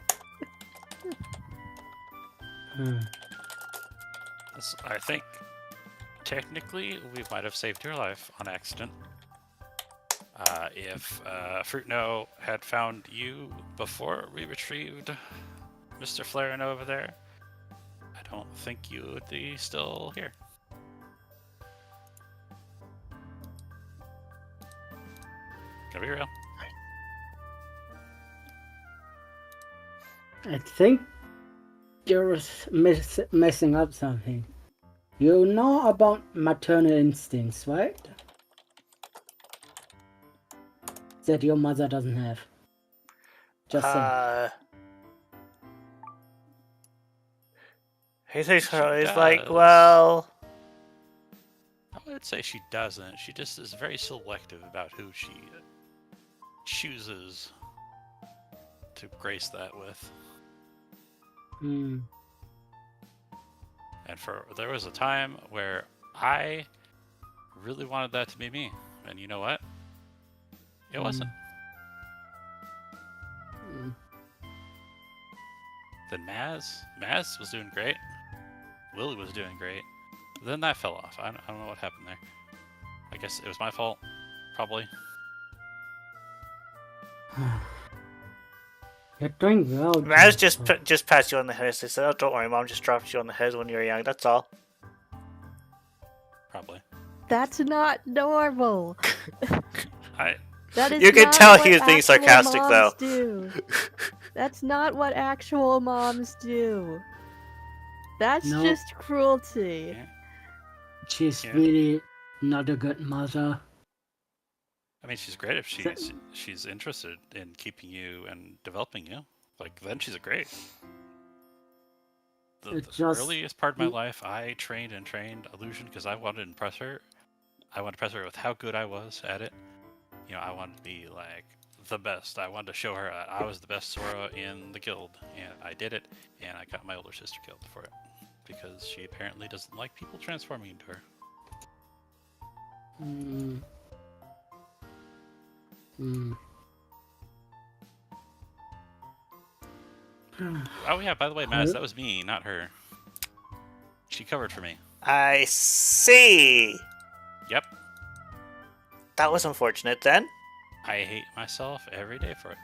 I think technically we might have saved your life on accident. If Fruitno had found you before we retrieved Mr. Flarin over there, I don't think you would be still here. Gotta be real. I think you're messing up something. You know about maternal instincts, right? That your mother doesn't have. Just saying. He thinks She he's like, does. well, I would say she doesn't. She just is very selective about who she chooses to grace that with. And there was a time where I really wanted that to be me, and you know what? It wasn't. Then Maz was doing great. Lily was doing great. Then that fell off. I don't know what happened there. I guess it was my fault, probably. You're doing well. Maz Jasper. just pat you on the head. They said, "Oh, don't worry, Mom just dropped you on the head when you were young. That's all." Probably. That's not normal. I That is You can not tell what he was being actual sarcastic, moms though. Do. That's not what actual moms do. That's No. just cruelty. yeah. She's Yeah. really not a good mother. I mean, she's great if she's interested in keeping you and developing you. Like then she's a great. The It just- earliest part of my life, I trained Illusion because I wanted to impress her. I wanted to impress her with how good I was at it. You know, I wanted to be like the best. I wanted to show her I was the best Sora in the guild, and I did it. And I got my older sister killed for it because she apparently doesn't like people transforming into her. Mm. Mm. Oh yeah, by the way, Maz, that was me, not her. She covered for me. I see. Yep. That was unfortunate then. I hate myself every day for it.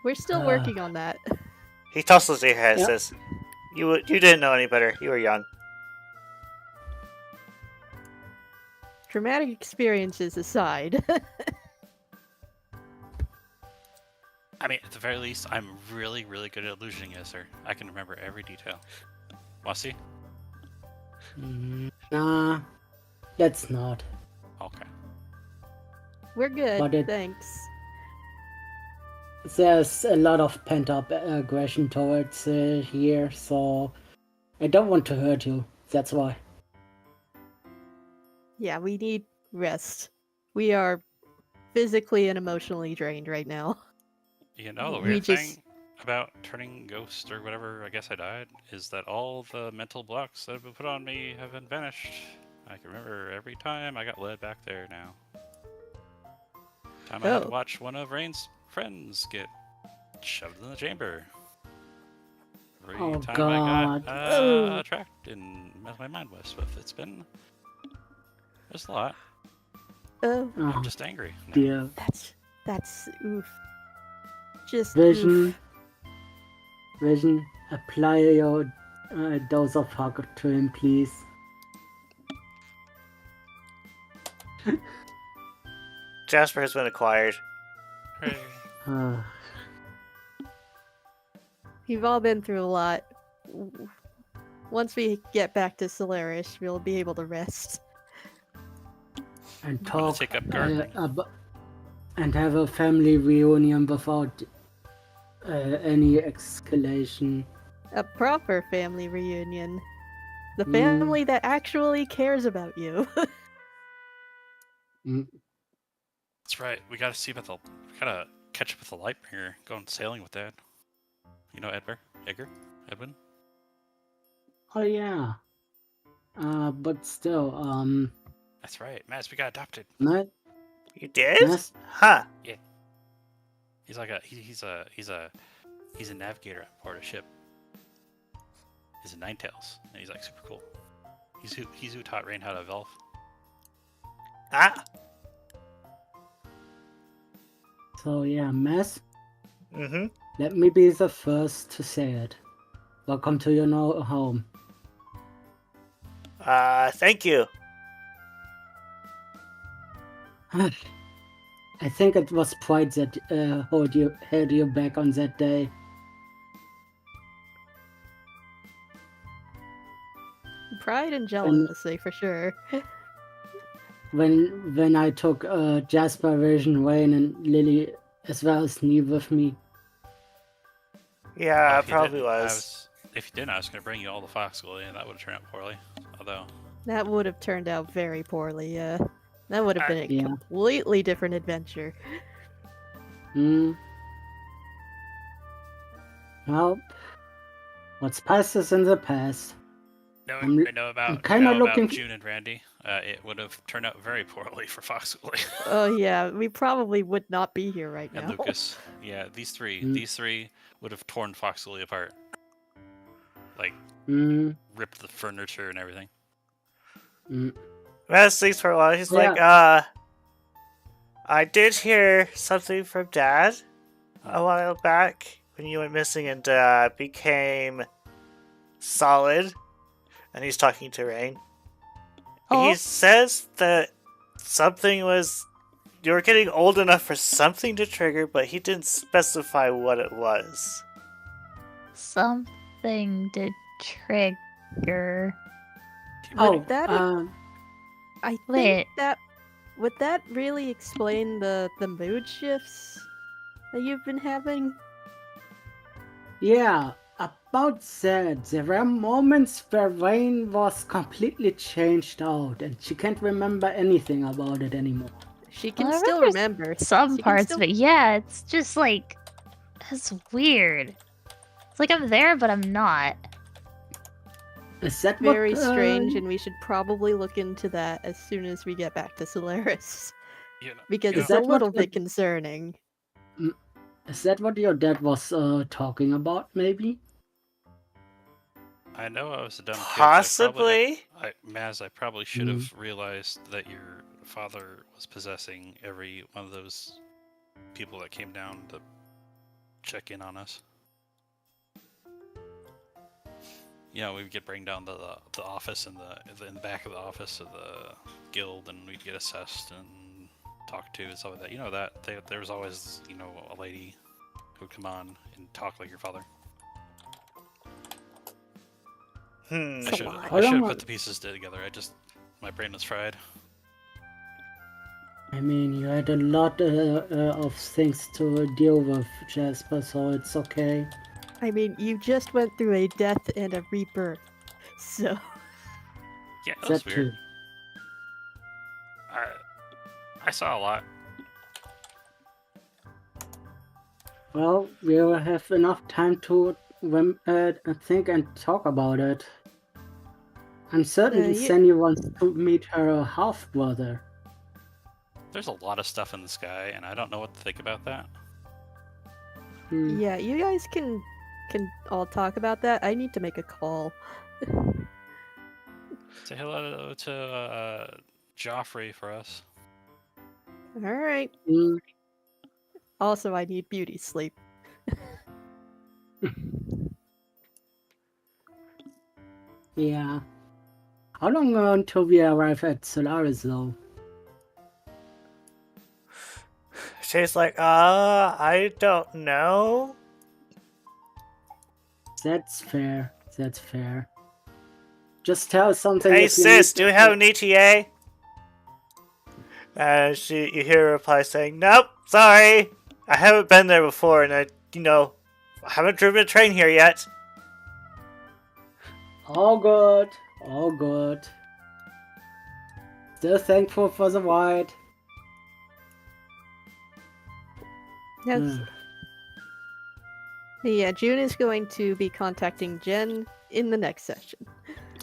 We're still working on that. He tosses your head and Yep. says, You didn't know any better. You were young." Dramatic experiences aside. I mean, at the very least, I'm really, really good at illusioning as her. I can remember every detail. Want to see? Nah, that's not. Okay. We're good, But it- thanks. There's a lot of pent-up aggression towards here, so I don't want to hurt you. That's why. Yeah, we need rest. We are physically and emotionally drained right now. You know, the We weird just- thing about turning ghost or whatever, I guess I died, is that all the mental blocks that have been put on me have been vanished. I can remember every time I got led back there now. Time I had to Oh. watch one of Rain's friends get shoved in the chamber. Every Oh, time God. I got Oh. tracked and my mind was with. There's a lot. Oh, Oh, I'm just angry. now. dear. that's oof. Just Vision. oof. Vision, apply your dose of hug to him, please. Jasper has been acquired. Hooray. Uh, We've all been through a lot. Once we get back to Solaris, we'll be able to rest. and I'm gonna talk take up gardening. and have a family reunion without any escalation. A proper family reunion. The Mm. family that actually cares about you. Mm. That's right. We gotta see about we gotta catch up with the Lightbringer. Going sailing with Dad. You know Edwin? Oh yeah. But still, That's right. Maz, we got adopted. not You did? yes. Huh. He's like he's a navigator on board a ship. He's a Ninetales, and he's like super cool. He's who taught Rain how to Velf. Ah. So yeah, Mess. Mm-hmm. Let me be the first to say it. Welcome to your home. Thank you. I think it was pride that held you back on that day. Pride and jealousy, for sure. When I took Jasper, Vision, Wayne, and Lily, as well as Neve with me. Yeah, If you probably didn't, was. If you didn't, I was gonna bring you all the Foxglade, and that would have turned out poorly. Although, That would have turned out very poorly, yeah. That would have been a Yeah. completely different adventure. Hmm. Well, what's past is in the past. I'm- I know about kinda about looking- June and Randy. It would have turned out very poorly for Foxglade Oh yeah, we probably would not be here right and now. Lucas. Yeah, these three would have torn Foxglade apart. Like Hmm. ripped the furniture and everything. Maz sleeps for a while. He's Yeah. like, I did hear something from Dad. a while back when you went missing and became solid, and he's talking to Rain. Oh. He says that something was... You were getting old enough for something to trigger, but he didn't specify what it was. Something to trigger. Oh, that- I think Wait. that would that really explain the mood shifts that you've been having? yeah, about that. There were moments where Rain was completely changed out, and she can't remember anything about it anymore. She can Well, I still remember Some She can parts still- of it, yeah, it's just like... It's weird. It's like I'm there, but I'm not. Is that what, Very strange, and we should probably look into that as soon as we get back to Solaris. You know, Because you it's know, a that what little the- bit concerning. Is that what your dad was talking about, maybe? I know I was a dumb kid. Possibly. Maz, I probably should have realized that your father was possessing every one of those people that came down to check in on us. You know, we'd get bring down the office in the back of the office of the guild, and we'd get assessed and talked to and stuff like that. You know that there was always a lady who would come on and talk like your father. Hmm. It's I a should lot. I should have Hold on. put the pieces together. My brain was fried. I mean, you had a lot of things to deal with, Jasper, so it's okay. I mean, you just went through a death and a rebirth. So, Yeah, that That was too. weird. I saw a lot. Well, we'll have enough time to think and talk about it. I'm certain you- Sandy wants to meet her half-brother. There's a lot of stuff in the sky, and I don't know what to think about that. yeah, you guys can all talk about that. I need to make a call. Say hello to Joffrey for us. All right. Hmm. Also, I need beauty sleep. Yeah. How long until we arrive at Solaris, though? She's like, I don't know. That's fair. That's fair. Just tell us something. Hey if you sis, need do we to- have an ETA? And you hear a reply saying, nope, sorry. I haven't been there before, and I haven't driven a train here yet. All good. All good. Still thankful for the ride. Yes. Hmm. Yeah, June is going to be contacting Jen in the next session.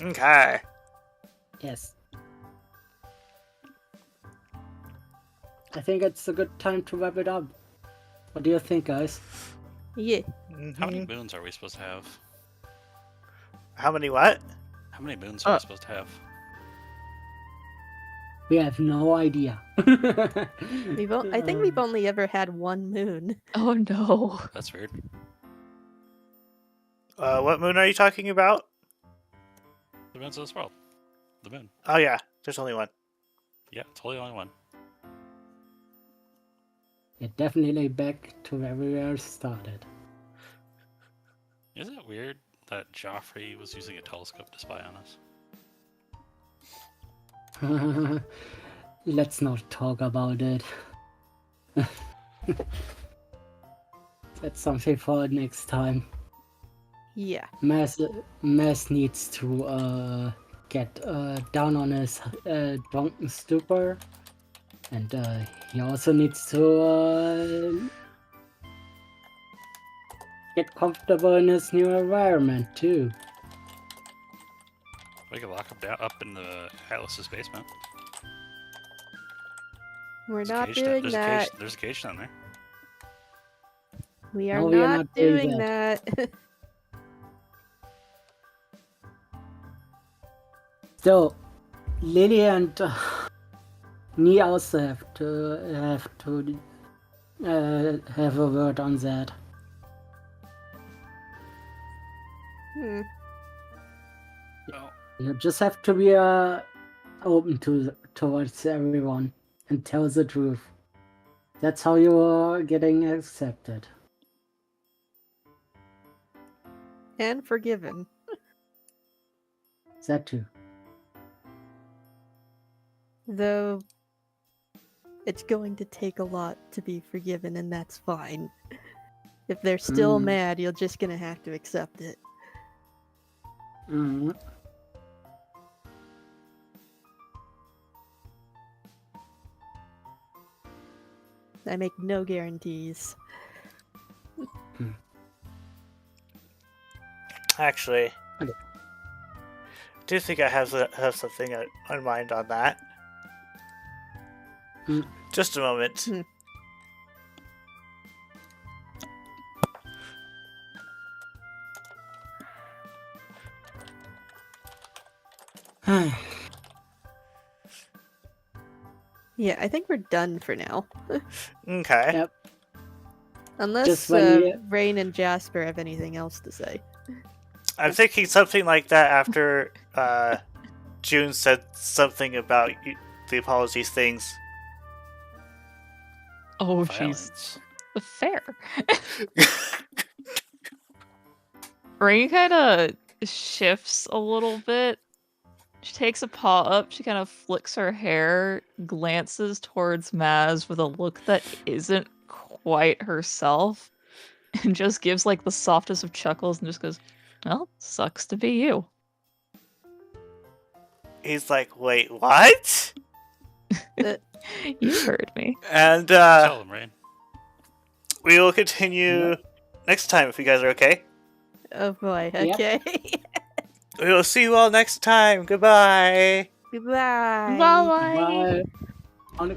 Okay. Yes. I think it's a good time to wrap it up. What do you think, guys? Yeah. How many Mhm. moons are we supposed to have? How many what? How many moons are we supposed to have? We have no idea. I think we've only ever had one moon. Oh no. That's weird. What moon are you talking about? The moons of this world. The moon. Oh yeah, there's only one. Yeah, totally only one. Yeah, definitely back to where we were started. Isn't it weird that Joffrey was using a telescope to spy on us? Let's not talk about it. That's something for next time. Yeah. Mass needs to get down on his drunken stupor, and he also needs to get comfortable in his new environment too. We could lock him up in the Atlas's basement. We're There's a not cage down- doing there's a that. cage- there's a cage down there. We are No, we are not not doing doing that. So, Lily and me also have to have a word on that. Hmm. Well, You just have to be open towards everyone and tell the truth. That's how you are getting accepted. And forgiven. That too. Though it's going to take a lot to be forgiven, and that's fine. If they're still mad, you're just gonna have to accept it. Mm. I make no guarantees. Actually, Okay. I do think I have something on mind on that. Just a moment. Yeah, I think we're done for now. Okay. Yep. Unless Just when you- Rain and Jasper have anything else to say. I'm thinking something like that after June said something about the apologies things. Oh, she's violence. fair. Rain kind of shifts a little bit. She takes a paw up, she kind of flicks her hair, glances towards Maz with a look that isn't quite herself, and just gives like the softest of chuckles and just goes, well, sucks to be you. He's like, wait, what? You heard me. And Tell him, Rain. we will continue next time if you guys are okay. Oh boy, Yep. okay. We will see you all next time. Goodbye. Goodbye. Bye bye. Bye.